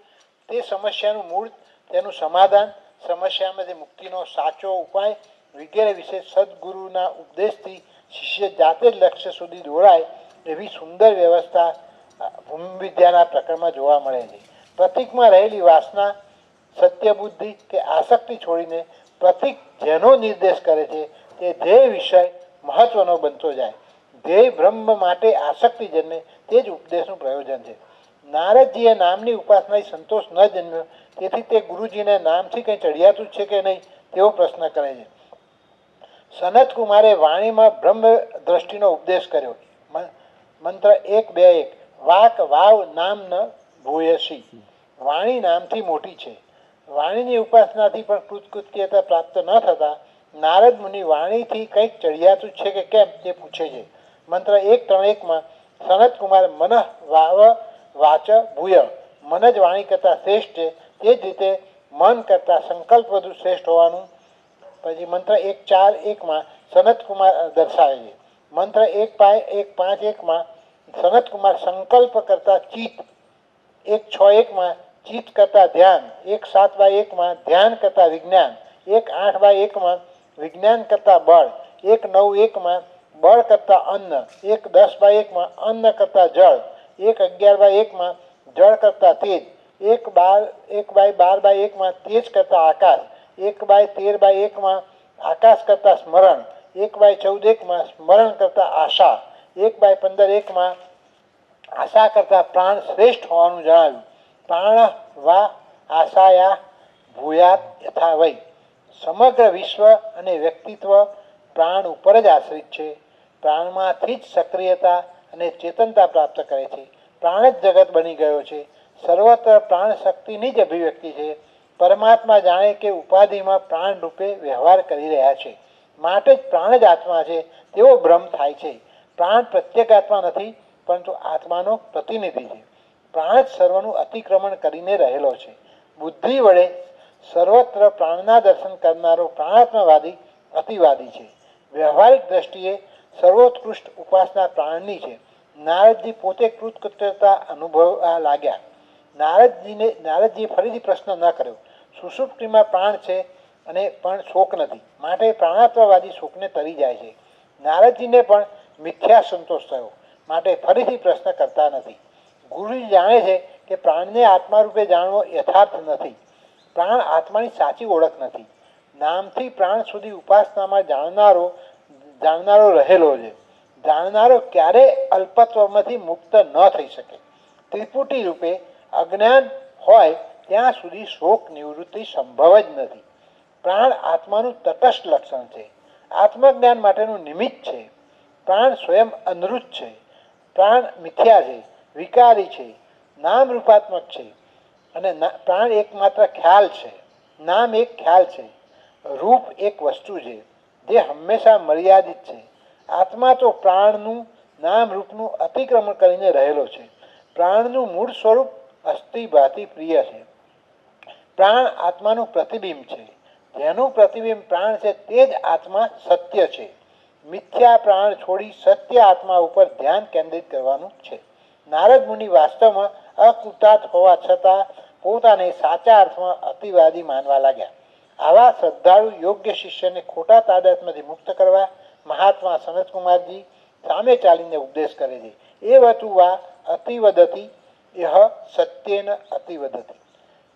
તે સમસ્યાનું મૂળ, તેનું સમાધાન, સમસ્યામાંથી મુક્તિનો સાચો ઉપાય વગેરે વિશે સદગુરુના ઉપદેશથી શિષ્ય જાતે જ લક્ષ્ય સુધી દોડાય એવી સુંદર વ્યવસ્થા ભૂમિ વિદ્યાના પ્રકરણમાં જોવા મળે છે. પ્રતીકમાં રહેલી વાસના, સત્યબુદ્ધિ કે આસક્તિ છોડીને પ્રતીક જેનો નિર્દેશ કરે છે તે ધ્યેય વિષય મહત્વનો બનતો જાય. ધ્યેય બ્રહ્મ માટે આસક્તિ જન્મે તે જ ઉપદેશનું પ્રયોજન છે. નારદજીએ નામની ઉપાસનાથી સંતોષ ન જન્મ્યો, તેથી તે ગુરુજીને નામથી કંઈ ચડિયાતું છે કે નહીં તેવો પ્રશ્ન કરે છે. સનત કુમારે વાણીમાં બ્રહ્મ દ્રષ્ટિનો ઉપદેશ કર્યો. મંત્ર 1:2:1 વાક વાવ નામ ન ભૂયસી, વાણી નામથી મોટી છે. વાણીની ઉપાસનાથી પણ કૃતકૃત્યતા પ્રાપ્ત ન થતા નારદ મુનિ વાણીથી કંઈક ચડિયાતું છે કે કેમ તે પૂછે છે. મંત્ર 1:3:1માં સનત કુમાર મનઃ વાવ વાચ ભૂય, મન જ વાણી કરતાં શ્રેષ્ઠ છે, તે જ રીતે મન કરતાં સંકલ્પ વધુ શ્રેષ્ઠ હોવાનું પછી મંત્ર 1:4:1માં સનત કુમાર દર્શાવે છે. મંત્ર 1:5:1માં સનત કુમાર સંકલ્પ કરતાં ચિત્ત, 1:6:1માં ચિત્ત કરતાં ધ્યાન, 1:7:1માં ધ્યાન કરતાં વિજ્ઞાન, 1:8:1માં વિજ્ઞાન કરતાં બળ, 1:9:1માં બળ કરતાં અન્ન, 1:10/1 અન્ન કરતાં જળ, 1:11/1 જળ કરતાં તેજ, 1:12/1 તેજ કરતાં આકાશ, 1:13/1 આકાશ કરતાં સ્મરણ, 1:14/1 સ્મરણ કરતાં આશા, 1:15/1 આશા કરતાં પ્રાણ શ્રેષ્ઠ હોવાનું જણાવ્યું. પ્રાણ વા આશાયા ભૂયાત યથા વૈ. સમગ્ર વિશ્વ અને વ્યક્તિત્વ પ્રાણ ઉપર જ આશ્રિત છે. પ્રાણમાંથી જ સક્રિયતા અને ચેતનતા પ્રાપ્ત કરે છે. પ્રાણ જ જગત બની ગયો છે. સર્વત્ર પ્રાણ શક્તિની જ અભિવ્યક્તિ છે. પરમાત્મા જાણે કે ઉપાધિમાં પ્રાણ રૂપે વ્યવહાર કરી રહ્યા છે, માટે જ પ્રાણ જ આત્મા છે તેવો ભ્રમ થાય છે. પ્રાણ પ્રત્યેક આત્મા નથી, પરંતુ આત્માનો પ્રતિનિધિ છે. પ્રાણ જ સર્વનું અતિક્રમણ કરીને રહેલો છે. બુદ્ધિ વડે સર્વત્ર પ્રાણના દર્શન કરનારો પ્રાણાત્મવાદી અતિવાદી છે. વ્યવહારિક દ્રષ્ટિએ સર્વોત્કૃષ્ટ ઉપાસના પ્રાણની છે. નારદજી પોતે કૃતકૃત્યતા અનુભવવા લાગ્યા. નારદજીએ ફરીથી પ્રશ્ન ન કર્યો. સુષુપ્તિમાં પ્રાણ છે અને પણ શોક નથી, માટે પ્રાણાત્મવાદી શોકને તરી જાય છે. નારદજીને પણ મિથ્યા સંતોષ થયો, માટે ફરીથી પ્રશ્ન કરતા નથી. ગુરુજી જાણે છે કે પ્રાણને આત્મા રૂપે જાણવો યથાર્થ નથી. પ્રાણ આત્માની સાચી ઓળખ નથી. નામથી પ્રાણ સુધી ઉપાસનામાં જાણનારો રહેલો છે. જાણનારો ક્યારે અલ્પત્વમાંથી મુક્ત ન થઈ શકે. ત્રિપુટી રૂપે અજ્ઞાન હોય ત્યાં સુધી શોક નિવૃત્તિ સંભવ જ નથી. પ્રાણ આત્માનું તટસ્થ લક્ષણ છે. આત્મજ્ઞાન માટેનું નિમિત્ત છે. પ્રાણ સ્વયં અનૃત છે. પ્રાણ મિથ્યા છે, વિકારી છે, નામ રૂપાત્મક છે. અને પ્રાણ એકમાત્ર ખ્યાલ છે. નામ એક ખ્યાલ છે. રૂપ એક વસ્તુ છે જે હંમેશા મર્યાદિત છે. આત્મા તો પ્રાણનું નામ રૂપનું અતિક્રમણ કરીને રહેલો છે. પ્રાણનું મૂળ સ્વરૂપ અસ્થિભાતિ પ્રિય છે. પ્રાણ આત્માનું પ્રતિબિંબ છે. જેનું પ્રતિબિંબ પ્રાણ છે તે જ આત્મા સત્ય છે. મિથ્યા પ્રાણ છોડી સત્ય આત્મા ઉપર ધ્યાન કેન્દ્રિત કરવાનું છે. નારદ મુનિ વાસ્તવમાં અકૃતાર્થ હોવા છતાં પોતાને સાચા અર્થમાં અતિવાદી માનવા લાગ્યા. આવા શ્રદ્ધાળુ યોગ્ય શિષ્યને ખોટા તાદાત્મ્યથી મુક્ત કરવા મહાત્મા સનતકુમારજી સામે ચાલીને ઉપદેશ કરે છે. એ વતુ વા અતિવદતી યહ સત્યેન અતિવદતી.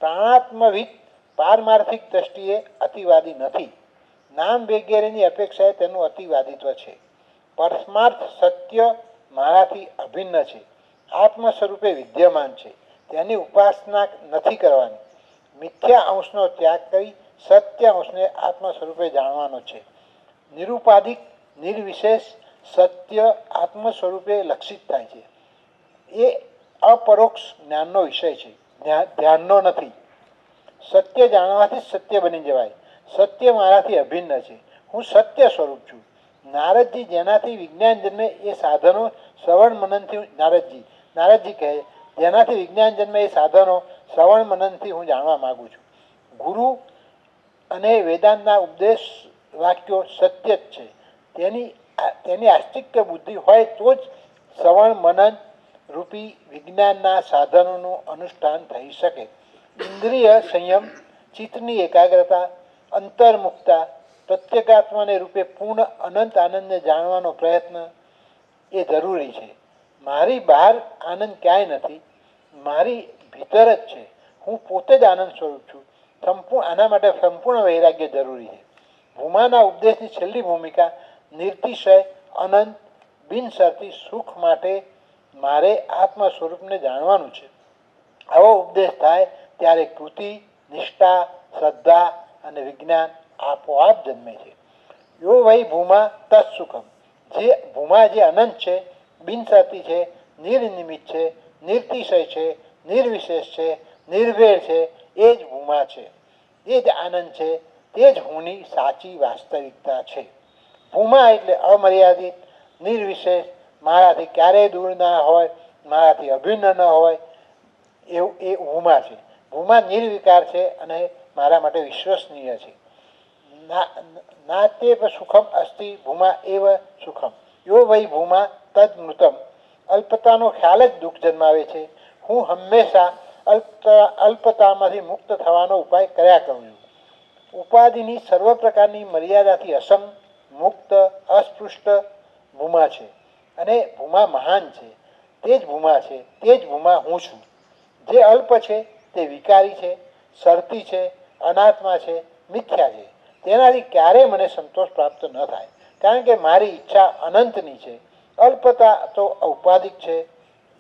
પ્રાણાત્મવિદ પારમાર્થિક દ્રષ્ટિએ અતિવાદી નથી. નામ વગેરેની અપેક્ષાએ તેનું અતિવાદિત્વ છે. પરમાર્થ સત્ય મારાથી અભિન્ન છે. આત્મ સ્વરૂપે વિદ્યમાન છે. તેની ઉપાસના નથી કરવાની. મિથ્યા અંશનો ત્યાગ કરી સત્ય અંશને આત્મ સ્વરૂપે જાણવાનો છે. નિરુપાધિક નિર્વિશેષ સત્ય આત્મ સ્વરૂપે લક્ષિત થાય છે. એ અપરોક્ષ જ્ઞાનનો વિષય છે, ધ્યાનનો નથી. સત્ય જાણવાથી સત્ય બની જવાય. સત્ય મારાથી અભિન્ન છે. હું સત્ય સ્વરૂપ છું. નારદજી જેનાથી વિજ્ઞાન જન્મે એ સાધનો શ્રવણ મનનથી નારદજી કહે જેનાથી વિજ્ઞાન જન્મે એ સાધનો શ્રવણ મનનથી હું જાણવા માગું છું. ગુરુ અને વેદાંતના ઉપદેશ વાક્યો સત્ય જ છે. તેની આસ્તિક્ય બુદ્ધિ હોય તો જ શ્રવણ મનન રૂપી વિજ્ઞાનના સાધનોનું અનુષ્ઠાન થઈ શકે. ઇન્દ્રિય સંયમ, ચિત્તની એકાગ્રતા, અંતર્મુક્તા, પ્રત્યેગાત્માને રૂપે પૂર્ણ અનંત આનંદને જાણવાનો પ્રયત્ન એ જરૂરી છે. મારી બહાર આનંદ ક્યાંય નથી, મારી ભીતર જ છે. હું પોતે જ આનંદ સ્વરૂપ છું. આના માટે સંપૂર્ણ વૈરાગ્ય જરૂરી છે. ભૂમાના ઉપદેશની છેલ્લી ભૂમિકા નિર્તિશય અનંત બિનશરતી સુખ માટે મારે આત્મ સ્વરૂપને જાણવાનું છે. આવો ઉપદેશ થાય ત્યારે કૃતિ, નિષ્ઠા, શ્રદ્ધા અને વિજ્ઞાન આપોઆપ જન્મે છે. યો વહી ભૂમા તત્સુખમ. ભૂમા જે અનંત છે, બિનશરતી છે, નિર્નિમિત છે, નિર્તિશય છે, નિર્વિશેષ છે, નિર્ભેળ છે, એ જ ભૂમા છે. એ જ આનંદ છે. તે જ હુંની સાચી વાસ્તવિકતા છે. ભૂમા એટલે અમર્યાદિત, નિર્વિશેષ, મારાથી ક્યારેય દૂર ના હોય, મારાથી અભિન્ન ન હોય એવું એ ભૂમા છે. ભૂમા નિર્વિકાર છે અને મારા માટે વિશ્વસનીય છે. નાત્યેવ સુખમ અસ્તિ ભૂમા એવ સુખમ. યો વહી ભૂમા તદ મૃતમ. અલ્પતાનો ખ્યાલ જ દુઃખ જન્માવે છે. હું હંમેશા અલ્પતામાંથી મુક્ત થવાનો ઉપાય કર્યા કરું છું. ઉપાધિની સર્વ પ્રકારની મર્યાદાથી અસંગ, મુક્ત, અસ્પૃષ્ટ, ભૂમા છે અને ભૂમા મહાન છે. તે જ ભૂમા છે, તે જ ભૂમા હું છું. જે અલ્પ છે તે વિકારી છે, શરતી છે, અનાત્મા છે, મિથ્યા છે. તેનાથી ક્યારેય મને સંતોષ પ્રાપ્ત ન થાય, કારણ કે મારી ઈચ્છા અનંતની છે. અલ્પતા તો ઔપાધિક છે,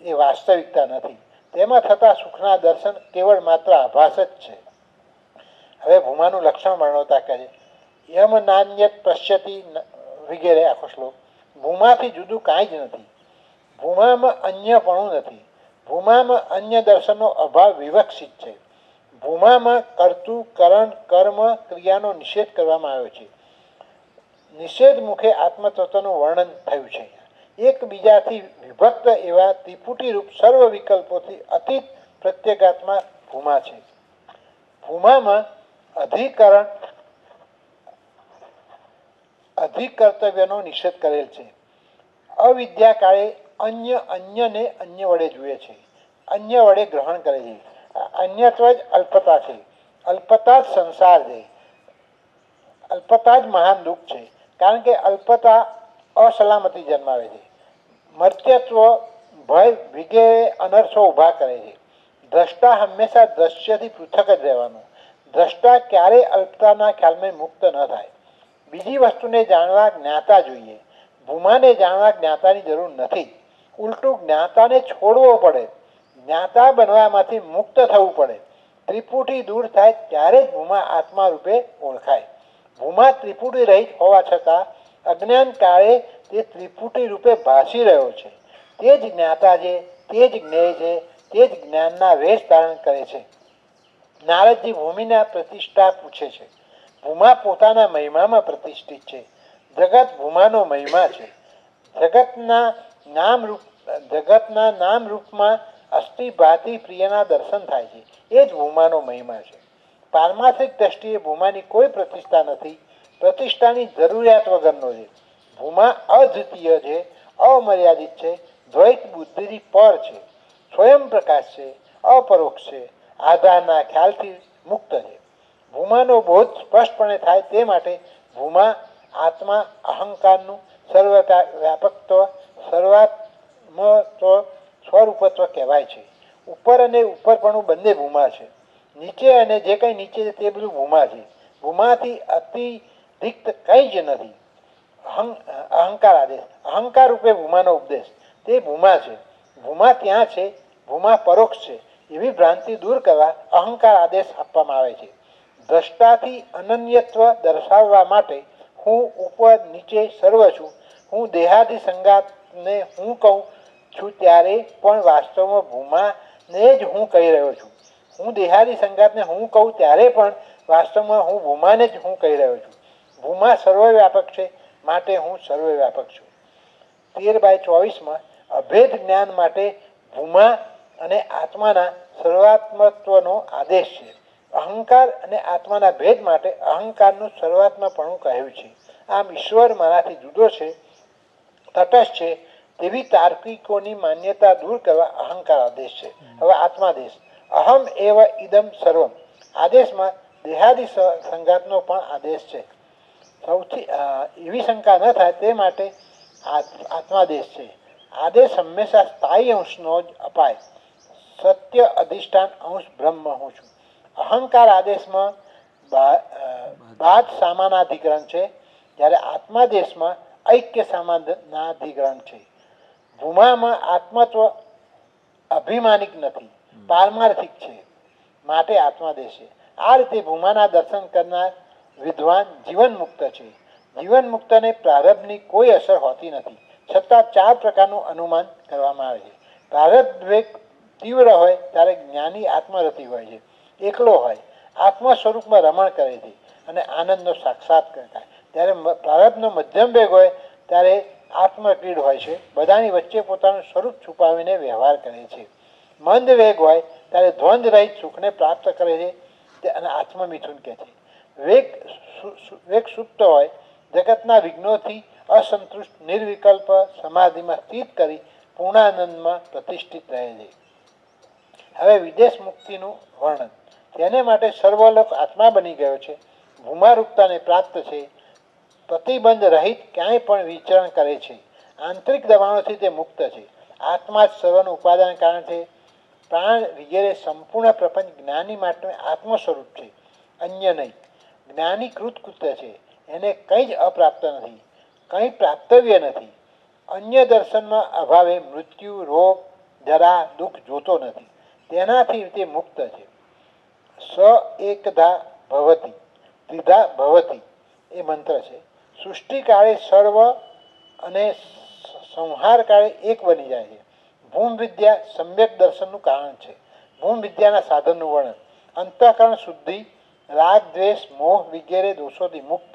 એ વાસ્તવિકતા નથી. તેમાં થતા સુખના દર્શન કેવળ માત્ર આભાસ જ છે. હવે ભૂમાનું લક્ષણ વર્ણવતા કહે છે, યમ નાન્યત પશ્યતિ વગેરે આખો શ્લોક. ભૂમાથી જુદું કાંઈ જ નથી. ભૂમામાં અન્યપણું નથી. ભૂમામાં અન્ય દર્શનનો અભાવ વિવક્ષિત છે. ભૂમામાં કર્તું કરણ કર્મ ક્રિયાનો નિષેધ કરવામાં આવ્યો છે. નિષેધ મુખે આત્મતત્વનું વર્ણન થયું છે. એકબીજાથી વિભક્ત એવા ત્રિપુટીરૂપ સર્વ વિકલ્પોથી અતીત પ્રત્યેગાત્મા ભૂમા છે. ભૂમામાં અધિકર્તવ્યનો નિષેધ કરેલ છે. અવિદ્યા કાળે અન્યને અન્ય વડે જુએ છે, અન્ય વડે ગ્રહણ કરે છે. અન્યત્વ જ અલ્પતા છે. અલ્પતા જ સંસાર છે. અલ્પતા જ મહાન દુઃખ છે, કારણ કે અલ્પતા અસલામતી જન્માવે છે. મર્ત્યત્વ ભય વિગેરે અનર્થો ઊભા કરે છે. દ્રષ્ટા હંમેશા દ્રશ્યથી પૃથક જ રહેવાનું. દ્રષ્ટા ક્યારેય અલ્પતાના ખ્યાલમાં મુક્ત ન થાય. બીજી વસ્તુને જાણવા જ્ઞાતા જોઈએ. ભૂમાને જાણવા જ્ઞાતાની જરૂર નથી. ઉલટું જ્ઞાતાને છોડવો પડે. જ્ઞાતા બનવામાંથી મુક્ત થવું પડે. ત્રિપુટી દૂર થાય ત્યારે જ ભૂમા આત્મા રૂપે ઓળખાય. ભૂમા ત્રિપુટી રહિત હોવા છતાં અજ્ઞાન કાળે તે ત્રિપુટી રૂપે ભાસી રહ્યો છે. તે જ જ્ઞાતા છે, તે જ જ્ઞેય છે, તે જ જ્ઞાનના વેશ ધારણ કરે છે. નારદજી ભૂમિના પ્રતિષ્ઠા પૂછે છે. ભૂમા પોતાના મહિમામાં પ્રતિષ્ઠિત છે. જગત ભૂમાનો મહિમા છે. જગતના નામ રૂપમાં અસ્થિ ભાતિ પ્રિયના દર્શન થાય છે. એ જ ભૂમાનો મહિમા છે. પારમાર્થિક દ્રષ્ટિએ ભૂમાની કોઈ પ્રતિષ્ઠા નથી. પ્રતિષ્ઠાની જરૂરિયાત વગરનો છે. ભૂમા અદ્વિતીય છે, અમર્યાદિત છે, દ્વૈત બુદ્ધિથી પર છે, સ્વયં પ્રકાશ છે, અપરોક્ષ છે, આધારના ખ્યાલથી મુક્ત છે. ભૂમાનો બોધ સ્પષ્ટપણે થાય તે માટે ભૂમા આત્મા અહંકારનું સર્વવ્યાપકત્વ સર્વાત્મત્વ સ્વરૂપત્વ કહેવાય છે. ઉપર અને ઉપરપણું બંને ભૂમા છે. નીચે અને જે કંઈ નીચે છે તે બધું ભૂમા છે. ભૂમાથી અતિરિક્ત કંઈ જ નથી. અહંકાર આદેશ, અહંકાર રૂપે ભૂમાનો ઉપદેશ, તે ભૂમા છે. ભૂમા ત્યાં છે, ભૂમા પરોક્ષ છે, એવી ભ્રાંતિ દૂર કરવા અહંકાર આદેશ આપવામાં આવે છે. દ્રષ્ટાથી અનન્યત્વ દર્શાવવા માટે હું ઉપર નીચે સર્વ છું, હું દેહાદી સંગાતને હું કહું છું ત્યારે પણ વાસ્તવમાં ભૂમાને જ હું કહી રહ્યો છું. હું દેહાદી સંગાતને હું કહું ત્યારે પણ વાસ્તવમાં હું ભૂમાને જ હું કહી રહ્યો છું. ભૂમા સર્વવ્યાપક છે, માટે હું સર્વવ્યાપક છું. 13/24 અભેદ જ્ઞાન માટે ભૂમા અને આત્માના સર્વાત્મત્વનો આદેશ છે. અહંકાર અને આત્માના ભેદ માટે અહંકારનું સર્વાત્મપણું કહ્યું છે. આમ ઈશ્વર મારાથી જુદો છે, તટસ્થ છે તેવી તાર્કિકોની માન્યતા દૂર કરવા અહંકાર આદેશ છે. હવે આત્માદેશ, અહમ એવ ઇદમ સર્વમ આદેશમાં દેહાદી સંગાતનો પણ આદેશ છે. સૌથી એવી શંકા ન થાય તે માટે આત્માદેશ છે. આદેશ હંમેશા સ્થાયી અંશનો જ અપાય. સત્ય અધિષ્ઠાન અંશ બ્રહ્મ હું છું. અહંકાર આદેશમાં બાદ સામાનાધિકરણ છે, જ્યારે આત્માદેશમાં ઐક્ય સામાનાધિકરણ છે. ભૂમામાં આત્મત્વ અભિમાનિક નથી, પારમાર્થિક છે, માટે આત્માદેશ છે. આ રીતે ભૂમાના દર્શન કરનાર વિદ્વાન જીવન મુક્ત છે. જીવન મુક્તને પ્રારબ્ધની કોઈ અસર હોતી નથી, છતાં 4 પ્રકારનું અનુમાન કરવામાં આવે છે. પ્રારબ્ધ દ્વેગ તીવ્ર હોય ત્યારે જ્ઞાની આત્મરતિ હોય છે, એકલો હોય, આત્મ સ્વરૂપમાં રમણ કરે છે અને આનંદનો સાક્ષાત્કાર થાય. ત્યારે પ્રારબ્ધનો મધ્યમ વેગ હોય ત્યારે આત્મક્રીડ હોય છે, બધાની વચ્ચે પોતાનું સ્વરૂપ છુપાવીને વ્યવહાર કરે છે. મંદ વેગ હોય ત્યારે દ્વંદ રહિત સુખને પ્રાપ્ત કરે છે અને આત્મમિથુન કહે છે. વેગ સુપ્ત હોય જગતના વિઘ્નોથી અસંતુષ્ટ નિર્વિકલ્પ સમાધિમાં સ્થિત કરી પૂર્ણાનંદમાં પ્રતિષ્ઠિત રહે છે. હવે વિદેશ મુક્તિનું વર્ણન. તેને માટે સર્વલોક આત્મા બની ગયો છે, ભૂમારૂપતાને પ્રાપ્ત છે, પ્રતિબંધ રહિત ક્યાંય પણ વિચરણ કરે છે. આંતરિક દબાણોથી તે મુક્ત છે. આત્મા જ સર્વનું ઉપાદાન કારણ છે. પ્રાણ વગેરે સંપૂર્ણ પ્રપંચ જ્ઞાની માટે આત્મ સ્વરૂપ છે, અન્ય નહીં. જ્ઞાની કૃતકૃત્ય છે, એને કંઈ જ અપ્રાપ્ત નથી, કંઈ પ્રાપ્તવ્ય નથી. અન્ય દર્શનમાં અભાવે મૃત્યુ, રોગ, જરા, દુઃખ જોતો નથી. તેનાથી તે મુક્ત છે. સ એકધા ભવતી ત્રિધા ભવતી એ મંત્ર છે. સૃષ્ટિકાળે સર્વ અને સંહાર કાળે એક બની જાય છે. ભૂમ વિદ્યા સમ્યક દર્શનનું કારણ છે. ભૂમ વિદ્યાના સાધનનું વર્ણન. અંતઃકરણ શુદ્ધિ, રાગ, દ્વેષ, મોહ વગેરે દોષોથી મુક્ત.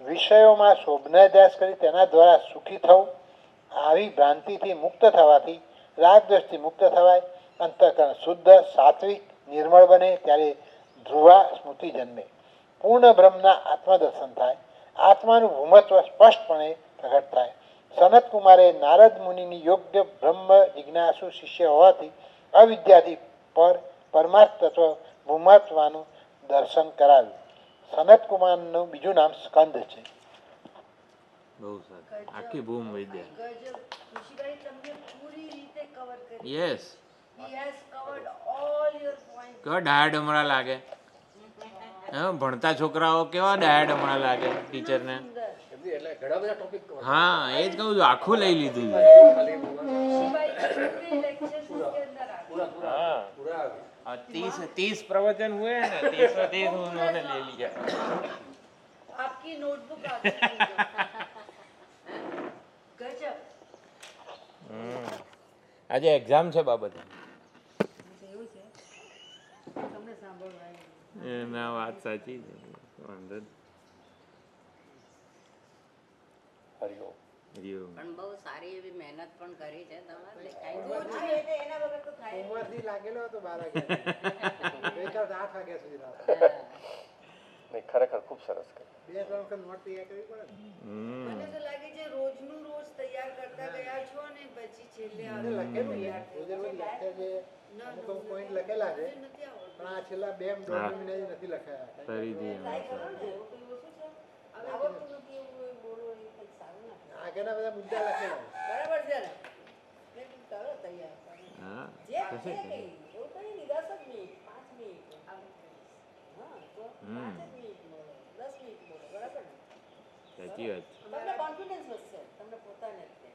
વિષયોમાં શોભનાધ્યાસ કરી તેના દ્વારા સુખી થવું. આવી ભ્રાંતિથી મુક્ત થવાથી રાગ દ્વેષથી મુક્ત થવાય. અંતઃકરણ શુદ્ધ, સાત્વિક, નિર્મળ બને ત્યારે ધ્રુવા સ્મૃતિ જન્મે. પૂર્ણ બ્રહ્મના આત્મદર્શન થાય. આત્માનું ભૂમત્વ સ્પષ્ટપણે પ્રગટ થાય. સનત કુમારે નારદ મુનિની યોગ્ય બ્રહ્મ જિજ્ઞાસુ શિષ્ય હોવાથી અવિદ્યાથી પરમાર્થ તત્વ ભૂમત્વનું દર્શન કરાવ્યું. સનત કુમારનું બીજું નામ સ્કંદ છે. બહુ સારું. આખી ભૂમ વિદ્યા. ગજબ. ઋષિભાઈ તમને પૂરી રીતે કવર કરી. Yes. He has covered all your points. કેવા ડાયા ડમરા લાગે. હા, ભણતા છોકરાઓ કેવા ડાયા ડમરા લાગે ટીચરને. હા, એ જ કહું છું, આખું લઈ લીધું છે. ઋષિભાઈ पूरे lectures उसके अंदर आ गए. हाँ, 30 प्रवचन हुए हैं ना, 30 उन्होंने ले लिया. आपकी नोटबुक आ गई. गजब. આજે એક્ઝામ છે બાબત. એવું છે. તમને સાંભળવા ના, વાત સાચી છે. વાંધો જ. હરિઓમ. હરિઓમ. પણ બહુ સારી એવી મહેનત પણ કરી છે તમારે. એના વગર તો થાય નહીં. સોમવારથી લાગેલો હતો 12 વાગ્યા 8 વાગ્યા સુધી રાત. નહીં, ખરેખર ખૂબ સરસ કર્યું. 2-3 વખત નોટ તૈયાર કરવી પડે ને. મને તો લાગે છે રોજનું રોજ તૈયાર કરતા ગયા છો ને પછી છેલ્લે આજે લખેલું છે. રોજે રોજ લખે છે. અમુક અમુક પોઈન્ટ લખેલા છે, નથી આવડતું. પણ આ છેલ્લા 2-2.5 મહિનાથી નથી લખાયા. કરી દઈએ. આવડતું નથી એવું બોલો એ કંઈક સારું ના કહેવાય. આગળના બધા મુદ્દા લખેલા છે. બરાબર છે ને મેં કીધું ચાલો તૈયાર હા, જે થશે છે કે? કંઈ એવું કંઈ નહીં 10 જ મિનિટ 5 મિનિટ હા તો 5 જ મિનિટ બોલો 10 મિનિટ બોલો બરાબર ને સાચી વાત છે. તમને કોન્ફિડન્સ વધશે તમને પોતાને જ તે.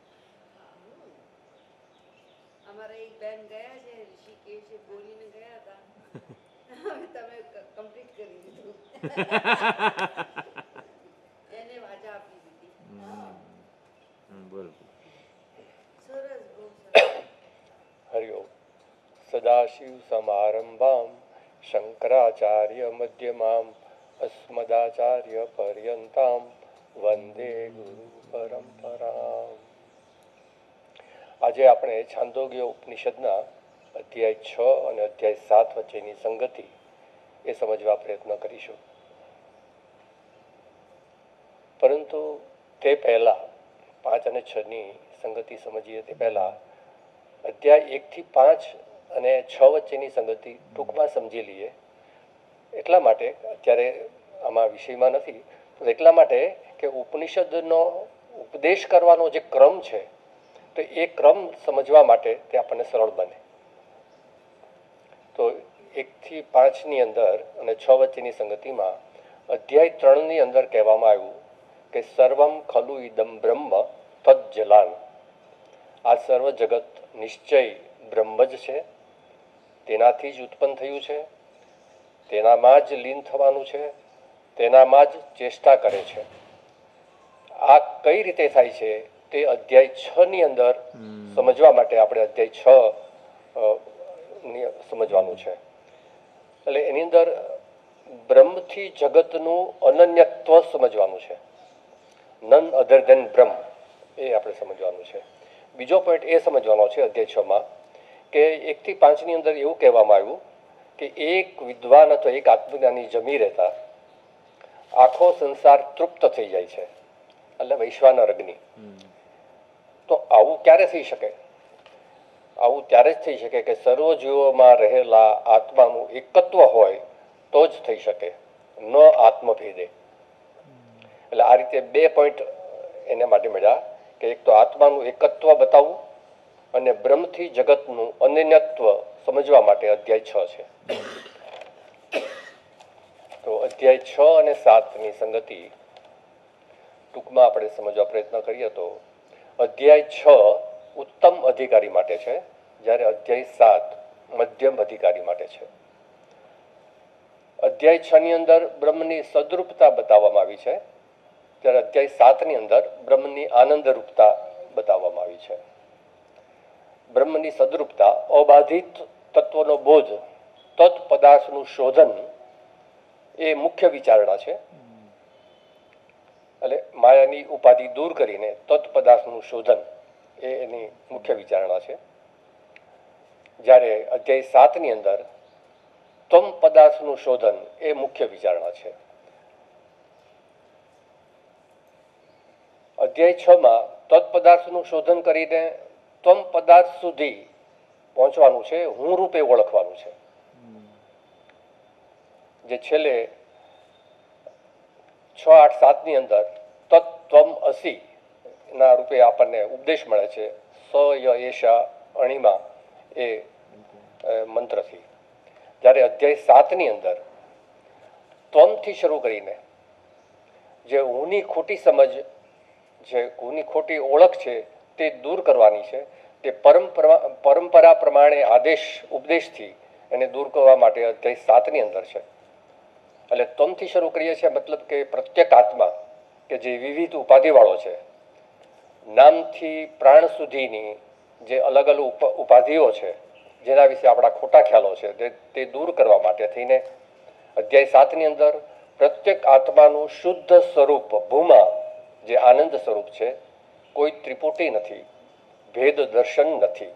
અમારા એક બેન ગયા છે ઋષિકેશ બોલીને ગયા હતા હવે તમે કમ્પ્લીટ કરી દીધું એને વાજા આપી દીધી બોલ. સરસ બહુ સરસ. હરિઓમ. સદાશિવ સમારંભામ શંકરાચાર્ય મધ્યમામ અસ્મદાચાર્ય પર્યંતામ વંદે ગુરુ પરંપરામ. આજે આપણે છાંદોગ્ય ઉપનિષદના અધ્યાય 6 અને અધ્યાય 7 વચ્ચેની સંગતિ એ સમજવા પ્રયત્ન કરીશું. પરંતુ તે પહેલાં 5 અને 6ની સંગતિ સમજીએ તે પહેલાં અધ્યાય 1 થી 5 અને 6 વચ્ચેની સંગતિ ટૂંકમાં સમજી લઈએ. એટલા માટે અત્યારે આમાં વિષયમાં નથી, તો એટલા માટે કે ઉપનિષદનો ઉપદેશ કરવાનો જે ક્રમ છે તો એ ક્રમ સમજવા માટે તે આપણને સરળ બને. તો 1 થી 5ની અંદર અને 6 વચ્ચેની સંગતિમાં અધ્યાય 3ની અંદર કહેવામાં આવ્યું કે સર્વમ ખલુ ઇદમ બ્રહ્મ તજ્જલાન. આ સર્વ જગત નિશ્ચય બ્રહ્મ જ છે, તેનાથી જ ઉત્પન્ન થયું છે, તેનામાં જ લીન થવાનું છે, તેનામાં જ ચેષ્ટા કરે છે. આ કઈ રીતે થાય છે તે અધ્યાય 6ની અંદર સમજવા માટે આપણે અધ્યાય 6 સમજવાનું છે. એટલે એની અંદર બ્રહ્મથી જગતનું અનન્યત્વ સમજવાનું છે. નન અધર ધેન બ્રહ્મ એ આપણે સમજવાનું છે. બીજો પોઈન્ટ એ સમજવાનો છે અધ્યાય 6માં કે 1 થી 5ની અંદર એવું કહેવામાં આવ્યું કે એક વિદ્વાન અથવા એક આત્મજ્ઞાની જમી રહેતા આખો સંસાર તૃપ્ત થઈ જાય છે, એટલે વૈશ્વાનર અગ્નિ. તો આવું ક્યારે થઈ શકે? આવું ત્યારે જ થઈ શકે કે સર્વ જીવોમાં રહેલા આત્માનું એકત્વ હોય તો જ થઈ શકે, ન આત્મભેદે. એટલે આ રીતે 2 પોઈન્ટ એના માટે મળ્યા કે એક તો આત્માનું એકત્વ બતાવવું અને બ્રહ્મથી જગતનું અનન્યત્વ સમજવા માટે અધ્યાય 6 છે. તો અધ્યાય 6 અને 7ની સંગતિ ટૂંકમાં આપણે સમજવા પ્રયત્ન કરીએ તો અધ્યાય 6 ઉત્તમ અધિકારી માટે છે, જ્યારે અધ્યાય 7 મધ્યમ અધિકારી માટે છે. અધ્યાય 6ની અંદર બ્રહ્મની સદરૂપતા બતાવવામાં આવી છે, જ્યારે અધ્યાય 7ની અંદર બ્રહ્મની આનંદરૂપતા બતાવવામાં આવી છે. બ્રહ્મની સદરૂપતા અબાધિત તત્વનો બોધ, તત્પદાર્થનું શોધન એ મુખ્ય વિચારણા છે. એટલે માયાની ઉપાધિ દૂર કરીને તત્પદાર્થનું શોધન એ એની મુખ્ય વિચારણા છે. જ્યારે અધ્યાય 7ની અંદર તમ પદાર્થનું શોધન એ મુખ્ય વિચારણા છે. અધ્યાય 6માં તત્પદાર્થનું શોધન કરીને તમ પદાર્થ સુધી પહોંચવાનું છે, હું રૂપે ઓળખવાનું છે. જે છેલ્લે 6, 8, 7ની અંદર તત્ત્વમ અસી ના રૂપે આપણને ઉપદેશ મળે છે, સ ય એશા અણિમા એ મંત્રથી. જ્યારે અધ્યાય 7ની અંદર ત્વમથી શરૂ કરીને જે હુંની ખોટી સમજ, જે હુંની ખોટી ઓળખ છે તે દૂર કરવાની છે. તે પરંપરા પ્રમાણે આદેશ ઉપદેશથી એને દૂર કરવા માટે અધ્યાય 7ની અંદર છે. એટલે ત્વમથી શરૂ કરીએ છીએ, મતલબ કે પ્રત્યેક આત્મા કે જે વિવિધ ઉપાધિવાળો છે, નામથી પ્રાણ સુધીની જે અલગ અલગ ઉપાધિઓ છે, જેના વિશે આપણા ખોટા ખ્યાલો છે, તે દૂર કરવા માટે થઈને અધ્યાય 7ની અંદર પ્રત્યેક આત્માનું શુદ્ધ સ્વરૂપ ભૂમા, જે આનંદ સ્વરૂપ છે, કોઈ ત્રિપુટી નથી, ભેદ દર્શન નથી,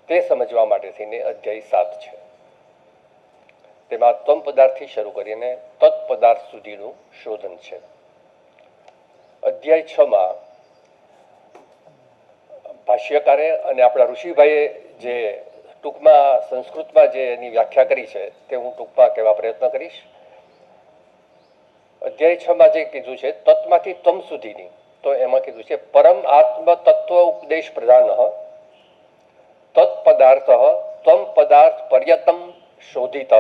તે સમજવા માટે થઈને અધ્યાય 7 છે. તેમાં ત્વમ પદાર્થથી શરૂ કરીને તત્પદાર્થ સુધીનું શોધન છે. અધ્યાય 6માં ભાષ્યકારે અને આપણા ઋષિભાઈએ જે ટૂંકમાં સંસ્કૃતમાં જે એની વ્યાખ્યા કરી છે તે હું ટૂંકમાં કહેવા પ્રયત્ન કરીશ. અધ્યાય 6માં જે કીધું છે તત્માંથી તમ સુધીની, તો એમાં કીધું છે પરમ આત્મ તત્વ ઉપદેશ પ્રધાન તત્પદાર્થ તમ પદાર્થ પર્યતમ શોધિત.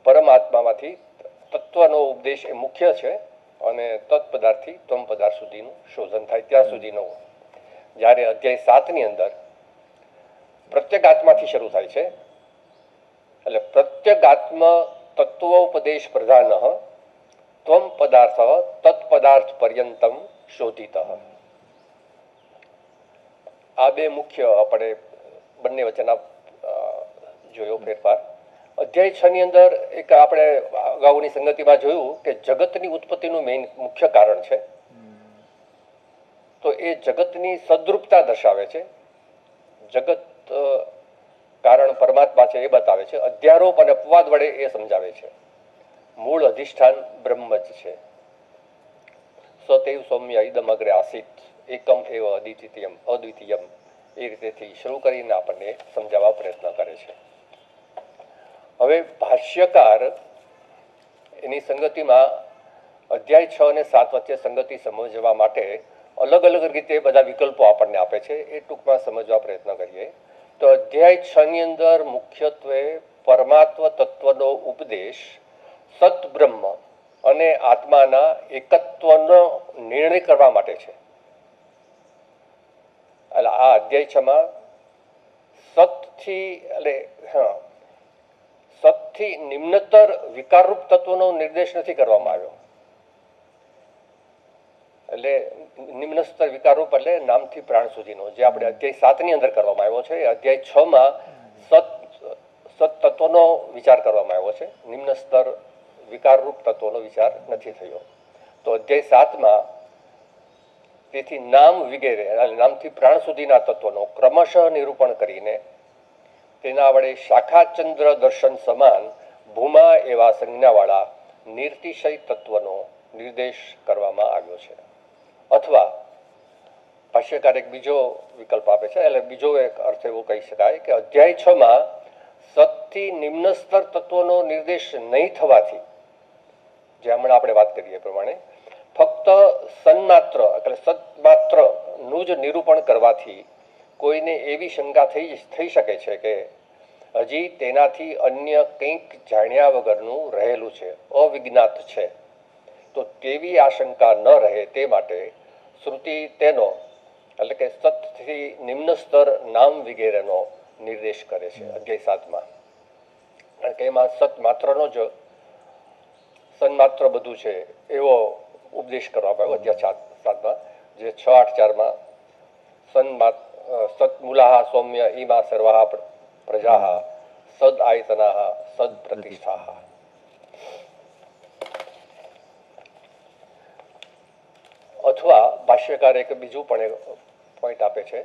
પરમાત્મામાંથી તત્વનો ઉપદેશ એ મુખ્ય છે અને તત્પદાર્થથી તમ પદાર્થ સુધીનું શોધન થાય ત્યાં સુધીનો. જ્યારે અધ્યાય 7ની અંદર પ્રત્યેક આત્માથી શરૂ થાય છે, એટલે પ્રત્યેક આત્મા તત્વોપદેશ પ્રધાન ત્વમ પદાર્થ તત્પદાર્થ પર્યંતમ શોધિત. આ બે મુખ્ય આપણે બંને વચ્ચેના જોયો ફેરફાર. અધ્યાય 6ની અંદર એક આપણે અગાઉની સંગતિમાં જોયું કે જગતની ઉત્પત્તિનું મેઇન મુખ્ય કારણ છે, તો એ જગતની સદરૂપતા દર્શાવે છે. જગત કારણ પરમાત્મા છે એ બતાવે છે. અધ્યારોપ અને અપવાદ વડે એ સમજાવે છે. મૂળ અધિષ્ઠાન બ્રહ્મ જ છે. સતૈવ સૌમ્ય ઇદમ અગ્રે આસિત એકમ એવ અદ્વિતીયમ એ રીતેથી શરૂ કરીને આપણને સમજાવવા પ્રયત્ન કરે છે. હવે ભાષ્યકાર એની સંગતિમાં અધ્યાય 6 અને 7 વચ્ચે સંગતિ સમજવા માટે અલગ અલગ રીતે બધા વિકલ્પો આપણને આપે છે, એ ટૂંકમાં સમજવા પ્રયત્ન કરીએ. તો અધ્યાય 6ની અંદર મુખ્યત્વે પરમાત્મ તત્વનો ઉપદેશ સતબ્રહ્મ અને આત્માના એકત્વનો નિર્ણય કરવા માટે છે. એટલે આ અધ્યાય 6માં સતથી નિમ્નતર વિકારરૂપ તત્વનો નિર્દેશ નથી કરવામાં આવ્યો. એટલે નિમ્ન સ્તર વિકારરૂપ એટલે નામથી પ્રાણ સુધીનો, જે આપણે અધ્યાય 7ની અંદર કરવામાં આવ્યો છે. અધ્યાય 6માં સત તત્વનો વિચાર કરવામાં આવ્યો છે. નિમ્ન સ્તર વિકારરૂપ તત્વનો વિચાર નથી થયો. તો અધ્યાય 7માં તેથી નામ વગેરે નામથી પ્રાણ સુધીના તત્વનો ક્રમશઃ નિરૂપણ કરીને તેના વડે શાખાચંદ્ર દર્શન સમાન ભૂમા એવા સંજ્ઞાવાળા નિર્તિશય તત્વનો નિર્દેશ કરવામાં આવ્યો છે. અથવા ભાષ્યકાર એક બીજો વિકલ્પ આપે છે, એટલે બીજો એક અર્થ એવો કહી શકાય કે અધ્યાય 6માં સતથી નિમ્ન સ્તર તત્વનો નિર્દેશ નહીં થવાથી, જે હમણાં આપણે વાત કરીએ પ્રમાણે, ફક્ત સન્માત્ર એટલે સત્માત્રનું જ નિરૂપણ કરવાથી કોઈને એવી શંકા થઈ શકે છે કે હજી તેનાથી અન્ય કંઈક જાણ્યા વગરનું રહેલું છે, અવિજ્ઞાત છે. તો તેવી આશંકા ન રહે તે માટે શ્રુતિ તેનો એટલે કે સતથી નિમ્ન સ્તર નામ વગેરેનો નિર્દેશ કરે છે અધ્યાય 7માં. કારણ કે એમાં સતમાત્રનો જ સન્માત્ર બધું છે એવો ઉપદેશ કરવામાં આવ્યો અધ્યાય 7માં, જે 6-8-4માં સત્મૂલાહ સૌમ્ય ઈમા સર્વાહ પ્રજાહ સદ આયતનાહ સદ પ્રતિષ્ઠાહ. અથવા ભાષ્યકાર એક બીજું પણ એક પોઈન્ટ આપે છે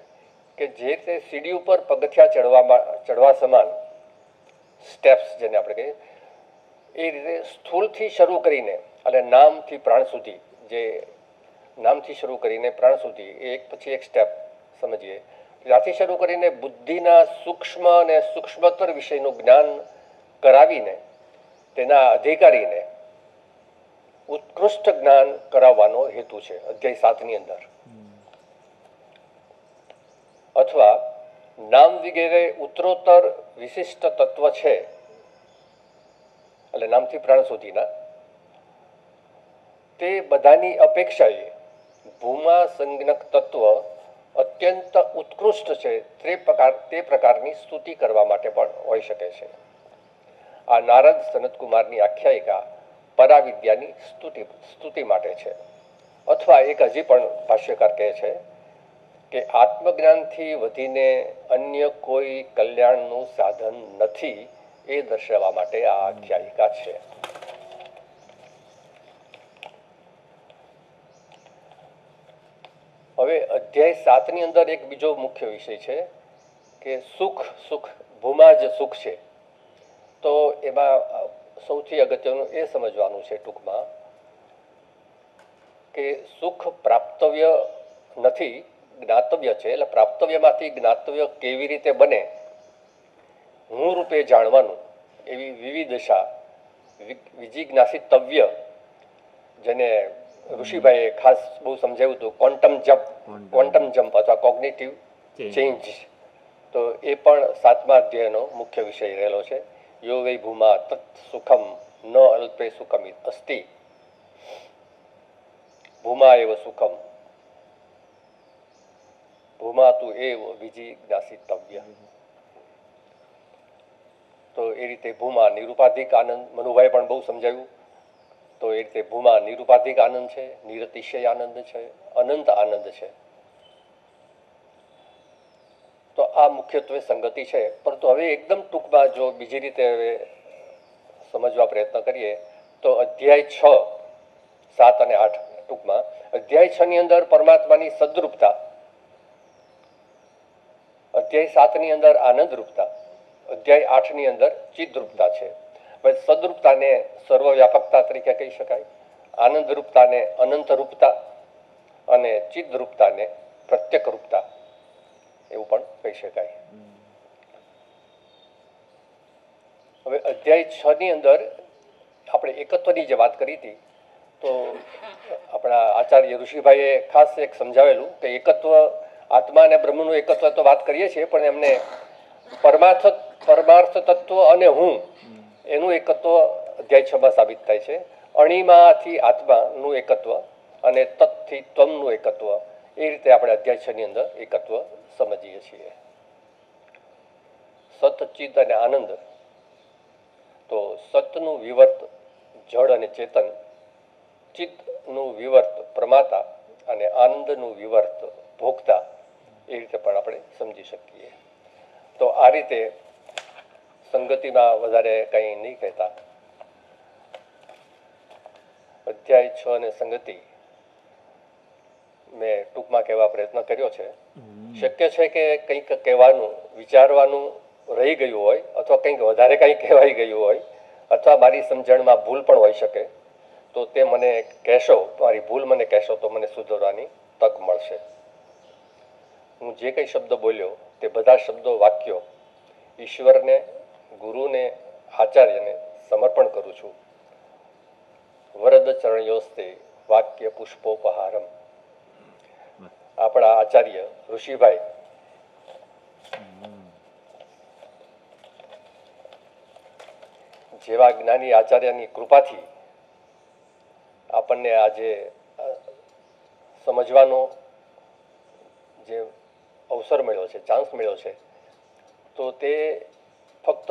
કે જે રીતે સીડી ઉપર પગથિયા ચડવા સમાન સ્ટેપ્સ જેને આપણે કહીએ એ રીતે સ્થૂળથી શરૂ કરીને અને નામથી પ્રાણ સુધી, જે નામથી શરૂ કરીને પ્રાણ સુધી એક પછી એક સ્ટેપ સમજીએ. ત્યાંથી શરૂ કરીને બુદ્ધિના સૂક્ષ્મ અને સૂક્ષ્મતર વિષયનું જ્ઞાન કરાવીને તેના અધિકારીને ઉત્કૃષ્ટ જ્ઞાન કરાવવાનો હેતુ છે અધ્યાય 7ની અંદર. અથવા નામ વગેરે ઉત્તરોત્તર વિશિષ્ટ તત્વ છે એટલે નામથી પ્રાણ સુધીના તે બધાની અપેક્ષાએ ભૂમા સંજ્ઞક તત્વ અત્યંત ઉત્કૃષ્ટ છે તે પ્રકારની સ્તુતિ કરવા માટે પણ હોઈ શકે છે. આ નારદ સનતકુમારની આખ્યાયિકા પરાવિદ્યાની સ્તુતિ માટે છે. અથવા એક હજી પણ ભાષ્યકાર કહે છે કે આત્મજ્ઞાનથી વધીને અન્ય કોઈ કલ્યાણનું સાધન નથી એ દર્શાવવા માટે આ આખ્યાયિકા છે. હવે અધ્યાય 7ની અંદર એક બીજો મુખ્ય વિષય છે કે સુખ ભૂમા જ સુખ છે. તો એમાં સૌથી અગત્યનું એ સમજવાનું છે ટૂંકમાં કે સુખ પ્રાપ્તવ્ય નથી, જ્ઞાતવ્ય છે. એટલે પ્રાપ્તવ્યમાંથી જ્ઞાતવ્ય કેવી રીતે બને હું રૂપે જાણવાનું એવી વિવિધશા વિજિજ્ઞાસિતવ્ય, જેને ઋષિભાઈએ ખાસ બહુ સમજાવ્યું હતું, ક્વોન્ટમ જમ્પ અથવા કોગ્નિટિવ ચેન્જ. તો એ પણ 7મા અધ્યાયનો મુખ્ય વિષય રહેલો છે. યો વૈ ભૂમા તત્ સુખમ ન અલ્પે સુખમ અસ્તિ, ભૂમા એવ સુખમ ભૂમા તું એવ વિજિજ્ઞાસિતવ્ય. તો એ રીતે ભૂમા નિરુપાધિક આનંદ, મનુભાઈ પણ બહુ સમજાવ્યું. તો એ રીતે ભૂમા નિરુપાધિક આનંદ છે, નિરતિશય આનંદ છે, અનંત આનંદ છે. તો આ મુખ્યત્વે સંગતિ છે. પરંતુ હવે એકદમ ટૂંકમાં જો બીજી રીતે હવે સમજવા પ્રયત્ન કરીએ તો અધ્યાય 6, 7 અને 8 ટૂંકમાં અધ્યાય 6ની અંદર પરમાત્માની સદરૂપતા, અધ્યાય 7ની અંદર આનંદ રૂપતા, અધ્યાય 8ની અંદર ચિદરૂપતા છે. સદરૂપતાને સર્વવ્યાપકતા તરીકે કહી શકાય, આનંદ રૂપતાને અનંત રૂપતા અને ચિદરૂપતાને પ્રત્યેક રૂપતા એવું પણ કહી શકાય. હવે અધ્યાય 6ની અંદર આપણે એકત્વની જે વાત કરી હતી તો આપણા આચાર્ય ઋષિભાઈએ ખાસ એક સમજાવેલું કે એકત્વ, આત્મા અને બ્રહ્મનું એકત્વ તો વાત કરીએ છીએ, પણ એમને પરમાર્થ તત્વ અને હું એનું એકત્વ અધ્યાય 6માં સાબિત થાય છે. અણિમાથી આત્માનું એકત્વ અને તત્થી ત્વમનું એકત્વ, એ રીતે આપણે અધ્યાય 6ની અંદર એકત્વ સમજીએ છીએ. સતચિત અને આનંદ, તો સતનું વિવર્ત જળ અને ચેતન, ચિત્તનું વિવર્ત પ્રમાતા અને આનંદનું વિવર્ત ભોગતા, એ રીતે પણ આપણે સમજી શકીએ. તો આ રીતે સંગતિમાં વધારે કંઈ નહીં કહેતા અધ્યાય 6 અને સંગતિ મેં ટૂંકમાં કહેવા પ્રયત્ન કર્યો છે. શક્ય છે કે કંઈક કહેવાનું, વિચારવાનું રહી ગયું હોય, અથવા કંઈક વધારે કંઈક કહેવાઈ ગયું હોય, અથવા મારી સમજણમાં ભૂલ પણ હોઈ શકે. તો તે મને કહેશો, મારી ભૂલ મને કહેશો તો મને સુધારવાની તક મળશે. હું જે કંઈ શબ્દ બોલ્યો તે બધા શબ્દો, વાક્યો ઈશ્વરને, ગુરુને, આચાર્યને સમર્પણ કરું છું. વરદ ચરણયોસ્તે વાક્ય પુષ્પોપહારમ. આપણા આચાર્ય ઋષિભાઈ જેવા જ્ઞાની આચાર્યની કૃપાથી આપણને આજે સમજવાનો જે અવસર મળ્યો છે, ચાન્સ મળ્યો છે, તો તે ફક્ત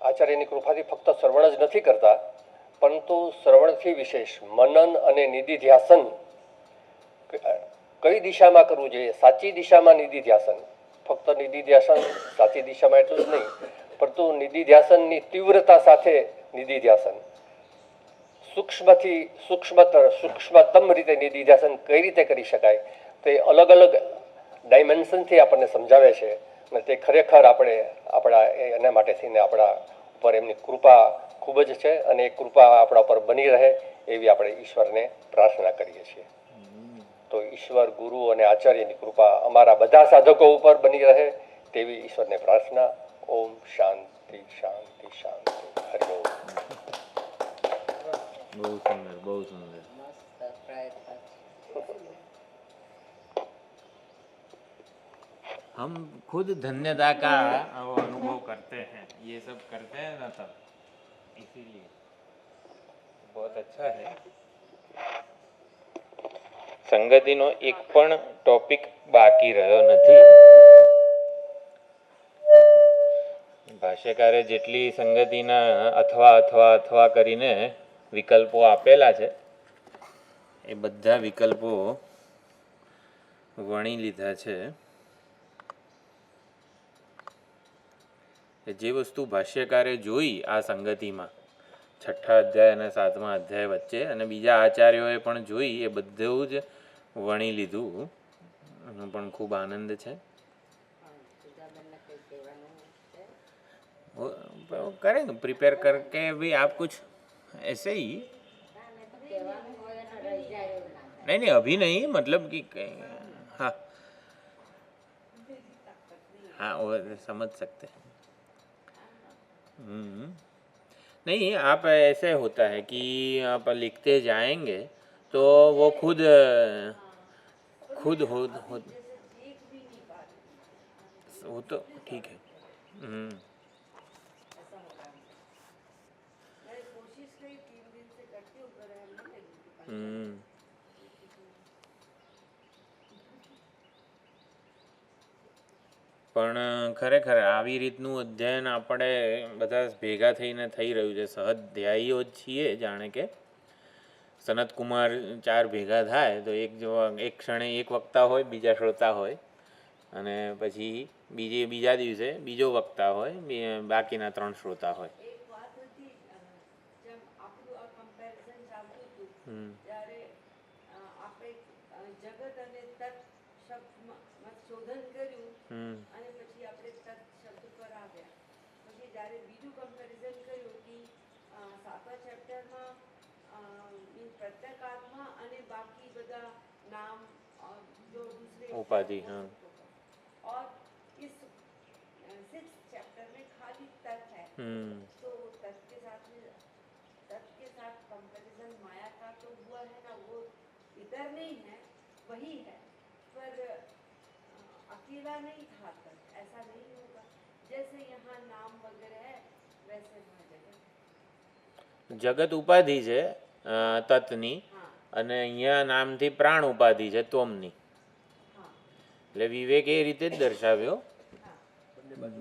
આચાર્યની કૃપાથી ફક્ત શ્રવણ જ નથી કરતા, પરંતુ શ્રવણથી વિશેષ મનન અને નિધિધ્યાસન કઈ દિશામાં કરવું જોઈએ, સાચી દિશામાં નિધિધ્યાસન, ફક્ત નિધિધ્યાસન સાચી દિશામાં એટલું જ નહીં, પરંતુ નિધિધ્યાસનની તીવ્રતા સાથે નિધિધ્યાસન, સૂક્ષ્મથી સૂક્ષ્મતમ રીતે નિધિધ્યાસન કઈ રીતે કરી શકાય તે અલગ અલગ ડાયમેન્શનથી આપણને સમજાવે છે. અને તે ખરેખર આપણે એના માટે થઈને આપણા ઉપર એમની કૃપા ખૂબ જ છે, અને એ કૃપા આપણા ઉપર બની રહે એવી આપણે ઈશ્વરને પ્રાર્થના કરીએ છીએ. તો ઈશ્વર, ગુરુ અને આચાર્યની કૃપા અમારા બધા સાધકો ઉપર બની રહે તેવી ઈશ્વરને પ્રાર્થના. ઓમ શાંતિ શાંતિ શાંતિ. હરિ ઓમ. બહુ સુંદર, બહુ સુંદર. મસ્ત પ્રયત્ન. हम खुद धन्यता का अनुभव करते हैं, ये सब करते हैं ना तब, इसीलिए बहुत अच्छा है. સંગતિનો એક પણ ટોપિક બાકી રહ્યો નથી. ભાષ્યકારે જેટલી સંગતિના અથવા અથવા અથવા કરીને વિકલ્પો આપેલા છે એ બધા વિકલ્પો વણી લીધા છે. જે વસ્તુ ભાષ્યકારે જોઈ આ સંગતિમાં 6થા અધ્યાય અને 7મા અધ્યાય વચ્ચે, અને બીજા આચાર્યોએ પણ જોઈ, એ બધું જ વણી લીધું. એનો પણ ખૂબ આનંદ છે. પૂજાબેનને કંઈ કહેવાનું છે? वो करेंगे प्रिपेयर करके भी आप कुछ ऐसे ही. ના, મેં તો કહેવાનું હોય અને રહી જાય એવું ના. नहीं नहीं अभी नहीं, मतलब कि हाँ हाँ वो समझ सकते हैं. नहीं, आप ऐसे होता है कि आप लिखते जाएंगे तो वो खुद वो तो ठीक है. मैंने कोशिश करी 3 दिन से करती हूँ, पर हम नहीं लगी. પણ ખરેખર આવી રીતનું અધ્યયન આપણે બધા ભેગા થઈને થઈ રહ્યું છે. સહધ્યાયીઓ જ છીએ, જાણે કે સનતકુમાર 4 ભેગા થાય તો એક ક્ષણે એક વક્તા હોય, બીજા શ્રોતા હોય, અને પછી બીજા દિવસે બીજો વક્તા હોય, બાકીના 3 શ્રોતા હોય. એક વાત હતી, જેમ આપણું આ કમ્પેરિઝન ચાલતું હતું ત્યારે આપણે જગત અને તત્ શબ્દમાં શોધન કર્યું, અને પછી આપણે તત્ શબ્દ પર આવ્યા. પછી જ્યારે બીજું કમ્પેરિઝન કર્યું કે 7મા ચેપ્ટરમાં પ્રત્યેકાત્મા અને બાકી બધા નામ जो दूसरे उपाधि, हाँ. और इस 6th चैप्टर में खाली तत् है, तो तत् के साथ कंपैरिजन माया का तो हुआ है ना, वो इधर नहीं है, वही है, पर अकेला नहीं था तत्, ऐसा नहीं होगा. जैसे यहाँ नाम वगैरह है वैसे वहाँ જગત ઉપાધિ છે તત્ની, અને અહીંયા નામથી પ્રાણ ઉપાધિ છે તોમની. એટલે વિવેક એ રીતે જ દર્શાવ્યો.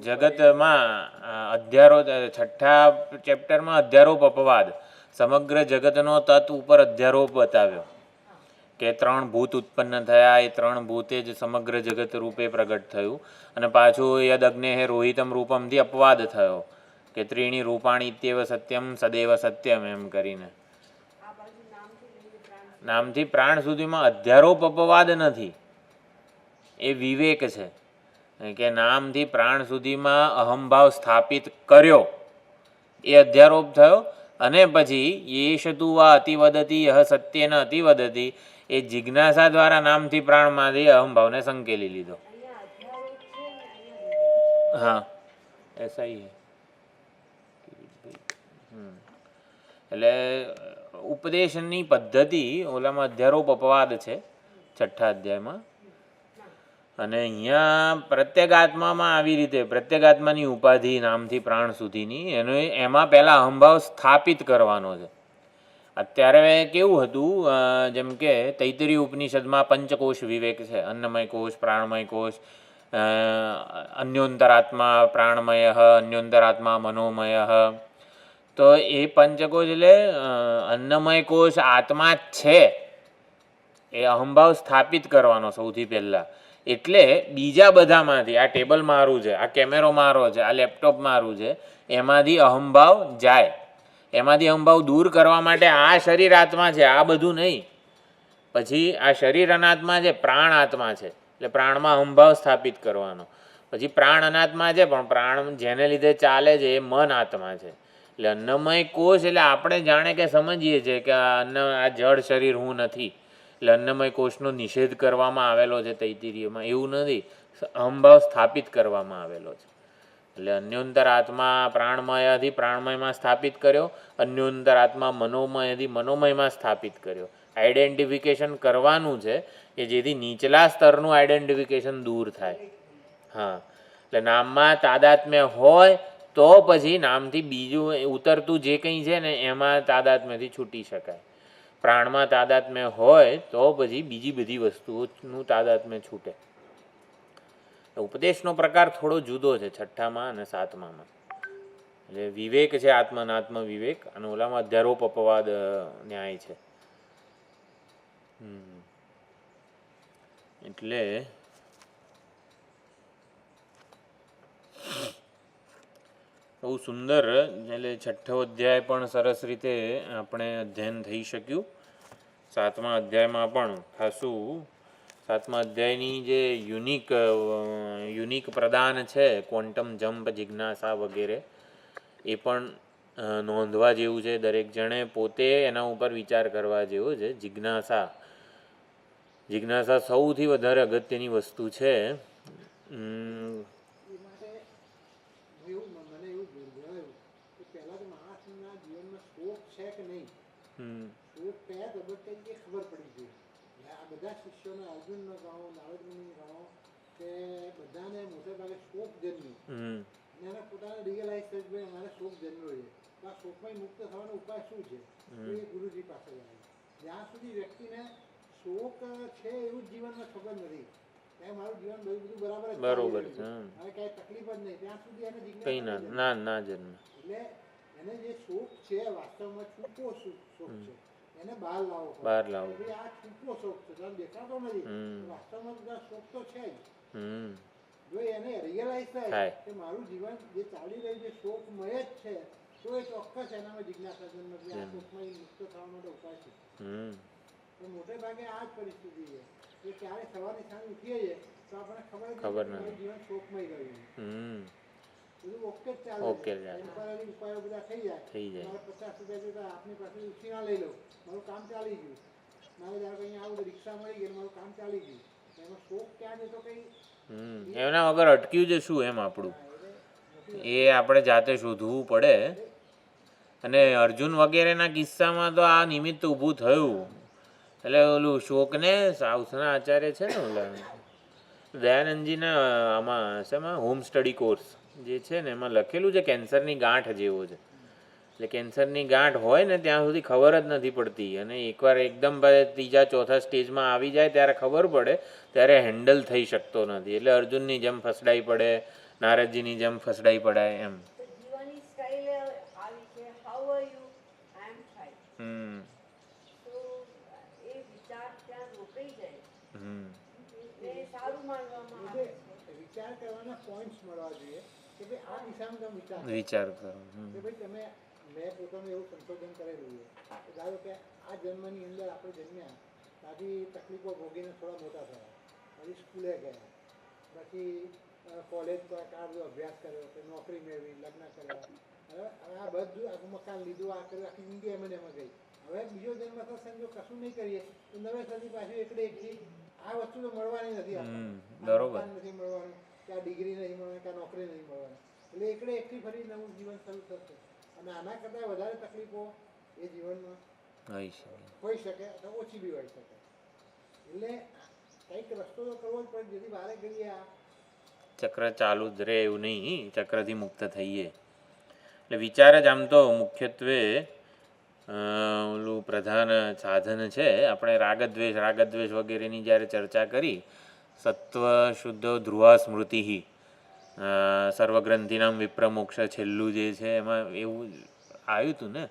જગતમાં અધ્યારો 6થા ચેપ્ટરમાં અધ્યારોપ અપવાદ, સમગ્ર જગતનો તત્ ઉપર અધ્યારોપ બતાવ્યો કે 3 ભૂત ઉત્પન્ન થયા, એ 3 ભૂતે જ સમગ્ર જગત રૂપે પ્રગટ થયું. અને પાછું યદ અગ્નેઃ રોહિતમ રૂપમથી અપવાદ થયો કે 3 રૂપાણી ઇત્યેવ સત્યમ સદૈવ સત્યમ, એમ કરીને. નામથી પ્રાણ સુધીમાં અધ્યારોપ અપવાદ નથી, એ વિવેક છે કે નામથી પ્રાણ સુધીમાં અહંભાવ સ્થાપિત કર્યો એ અધ્યારોપ થયો. અને પછી યેષતુ વા અતિવદતી યહ સત્યેન અતિવદતી, એ જિજ્ઞાસા દ્વારા નામથી પ્રાણમાંથી અહંભાવને સંકેલી લીધો. હા, એસા હી હૈ. એટલે ઉપદેશની પદ્ધતિ ઓલામાં અધ્યારોપ અપવાદ છે 6ઠ્ઠા અધ્યાયમાં, અને અહીંયા પ્રત્યેગાત્મામાં આવી રીતે પ્રત્યેગાત્માની ઉપાધિ નામથી પ્રાણ સુધીની એમાં પહેલાં અહંભાવ સ્થાપિત કરવાનો છે. અત્યારે કેવું હતું, જેમ કે તૈત્તરીય ઉપનિષદમાં પંચકોશ વિવેક છે, અન્નમય કોશ, પ્રાણમય કોશ, અન્યોંતરાત્મા પ્રાણમય, અન્યોંતરાત્મા મનોમય. તો એ પંચકોશ એટલે અન્નમય કોશ આત્મા જ છે, એ અહંભાવ સ્થાપિત કરવાનો સૌથી પહેલાં. એટલે બીજા બધામાંથી આ ટેબલ મારું છે, આ કેમેરો મારો છે, આ લેપટોપ મારું છે, એમાંથી અહંભાવ જાય. એમાંથી અહંભાવ દૂર કરવા માટે આ શરીર આત્મા છે આ બધું નહીં. પછી આ શરીર અનાત્મા છે, પ્રાણ આત્મા છે, એટલે પ્રાણમાં અહંભાવ સ્થાપિત કરવાનો. પછી પ્રાણ અનાત્મા છે, પણ પ્રાણ જેને લીધે ચાલે છે એ મન આત્મા છે. એટલે અન્નમય કોશ એટલે આપણે જાણે કે સમજીએ છીએ કે આ જળ શરીર હું નથી, એટલે અન્નમય કોષનો નિષેધ કરવામાં આવેલો છે તૈત્તિરીયમાં. એવું નથી, અહંભાવ સ્થાપિત કરવામાં આવેલો છે. એટલે અન્યોંતર આત્મા પ્રાણમયથી પ્રાણમયમાં સ્થાપિત કર્યો, અન્યોંતર આત્મા મનોમયથી મનોમયમાં સ્થાપિત કર્યો. આઈડેન્ટિફિકેશન કરવાનું છે કે જેથી નીચલા સ્તરનું આઈડેન્ટિફિકેશન દૂર થાય. હા, એટલે નામમાં તાદાત્મ્ય હોય તો પછી નામથી બીજું ઉતરતું જે કંઈ છે ને એમાં તાદાત્મ્યથી છૂટી શકાય. પ્રાણમાં તાદાત્મ્ય હોય તો પછી બીજી બધી વસ્તુઓનું તાદાત્મ્ય છૂટે. ઉપદેશનો પ્રકાર થોડો જુદો છે 6ઠ્ઠામાં અને 7મામાં. એટલે વિવેક છે આત્મ વિવેક, અને ઓલામાં અધ્યારોપ અપવાદ ન્યાય છે. એટલે બહુ સુંદર, એટલે 6ઠ્ઠો અધ્યાય પણ સરસ રીતે આપણે અધ્યયન થઈ શક્યું. 7મા અધ્યાયમાં પણ ખાસું 7મા અધ્યાયની જે યુનિક પ્રદાન છે, ક્વોન્ટમ જમ્પ, જિજ્ઞાસા વગેરે, એ પણ નોંધવા જેવું છે. દરેક જણે પોતે એના ઉપર વિચાર કરવા જેવો છે. જિજ્ઞાસા સૌથી વધારે અગત્યની વસ્તુ છે. બધા શિષ્યોને અર્જુનનો ગણો, નારદમુનિ ગણો, કે બધાને મોટે ભાગે શોક જન્મ્યું, અને એને પોતાને રિયલાઇઝ થયું કે અમારે શોક જન્મ્યો છે, તો આ શોકમાં મુક્ત થવાનો ઉપાય શું છે? તો એ ગુરુજી પાસે જાય. જ્યાં સુધી વ્યક્તિને શોક છે એવું જ જીવનમાં ખબર નથી, ત્યાં મારું જીવન બધું બરાબર જ હવે કાંઈ તકલીફ જ નહીં, ત્યાં સુધી એને જિજ્ઞાસા ના જન્મ. એટલે એને જે શોક છે વાસ્તવમાં છૂપો શોક છે, એને બહાર લાવો. આ છૂપો શોક છે, તમને દેખાતો નથી, વાસ્તવમાં બધા શોક તો છે જ. જો એને રિયલાઇઝ થાય કે મારું જીવન જે ચાલી રહ્યું છે શોકમય જ છે, તો એ ચોક્કસ એનામાં જિજ્ઞાસા જન્મ છે, આ શોકમય મુક્ત થવા માટે ઉપાય છે. તો મોટે ભાગે આ જ પરિસ્થિતિ છે કે ક્યારે સવારે સાંજ ઉઠીએ છીએ તો આપણને ખબર નથી મારું જીવન શોકમય ગયું. બધું ઓકે જ ચાલે, ટેમ્પરરી ઉપાયો બધા થઈ જાય. મારે 50 રૂપિયા આપની પાસે ઉછી ના લઈ લો, મારું કામ ચાલી ગયું. મારે જ્યારે કંઈ આવું રિક્ષા મળી ગઈ, મારું કામ ચાલી ગયું. એમાં શોક ક્યાં જતો કંઈ એના વગર અટક્યું છે શું એમ આપણું, એ આપણે જાતે શોધવું પડે. અને અર્જુન વગેરેના કિસ્સામાં તો આ નિમિત્ત ઊભું થયું. એટલે ઓલું શોકને સાઉથના આચાર્ય છે ને ઓલા દયાનંદજીના આમાં શેમાં હોમ સ્ટડી કોર્સ જે છે ને એમાં લખેલું છે કેન્સરની ગાંઠ જેવો છે. એટલે કેન્સરની ગાંઠ હોય ને ત્યાં સુધી ખબર જ નથી પડતી, અને એકવાર એકદમ ત્રીજા ચોથા સ્ટેજમાં આવી જાય ત્યારે ખબર પડે, ત્યારે હેન્ડલ થઈ શકતો નથી. એટલે અર્જુનની જેમ ફસડાઈ પડે, નારદજીની જેમ ફસડાઈ પડાય એમ. જીવવાની સ્ટાઇલ આવી છે, how are you, I am fine. તો એ વિચાર ત્યાં રોકાઈ જાય, એ સારું માનવામાં આવે છે. વિચાર કરવાના પોઈન્ટ્સ મળવા જોઈએ કે ભાઈ આ દિશામાં તમે વિચાર કરો કે ભાઈ તમે, મેં પોતાનું એવું સંશોધન કરેલું છે, ધારો કે આ જન્મની અંદર આપણે જન્મ્યા, ત્યાંથી તકલીફો ભોગીને થોડા મોટા થયા, પછી સ્કૂલે ગયા, પછી કોલેજ કાઢો, અભ્યાસ કર્યો, પછી નોકરી મેળવી, લગ્ન કર્યા, હવે આ બધું આખું મકાન લીધું, આ કર્યું, આખી જિંદગી એમાં ગઈ. હવે બીજો જન્મ થશે, જો કશું નહીં કરીએ તો નવેસરથી પાછું એકથી આ વસ્તુ તો મળવાની નથી આપણને, નથી મળવાનું, કે આ ડિગ્રી નહીં મળવાની, કે આ નોકરી નહીં મળવાની. એટલે એકથી ફરી નવું જીવન શરૂ થશે, અને આના કરતાં વધારે તકલીફો એ જીવનમાં હોય છે. હોઈ શકે અથવા ઓછી બી હોઈ શકે. એટલે કંઈક રસ્તો તો કરવો જ પડે જેથી વારે ઘડીએ આ ચક્ર ચાલુ જ રહે એવું નહીં, ચક્રથી મુક્ત થઈએ. એટલે વિચાર જ આમ તો મુખ્યત્વે ઓલું પ્રધાન સાધન છે. આપણે રાગદ્વેષ વગેરેની જ્યારે ચર્ચા કરી, સત્વ શુદ્ધ ધ્રુવા સ્મૃતિ સર્વગ્રંથિનામ વિપ્રમોક્ષ છેલ્લું જે છે એમાં એવું આવ્યું હતું ને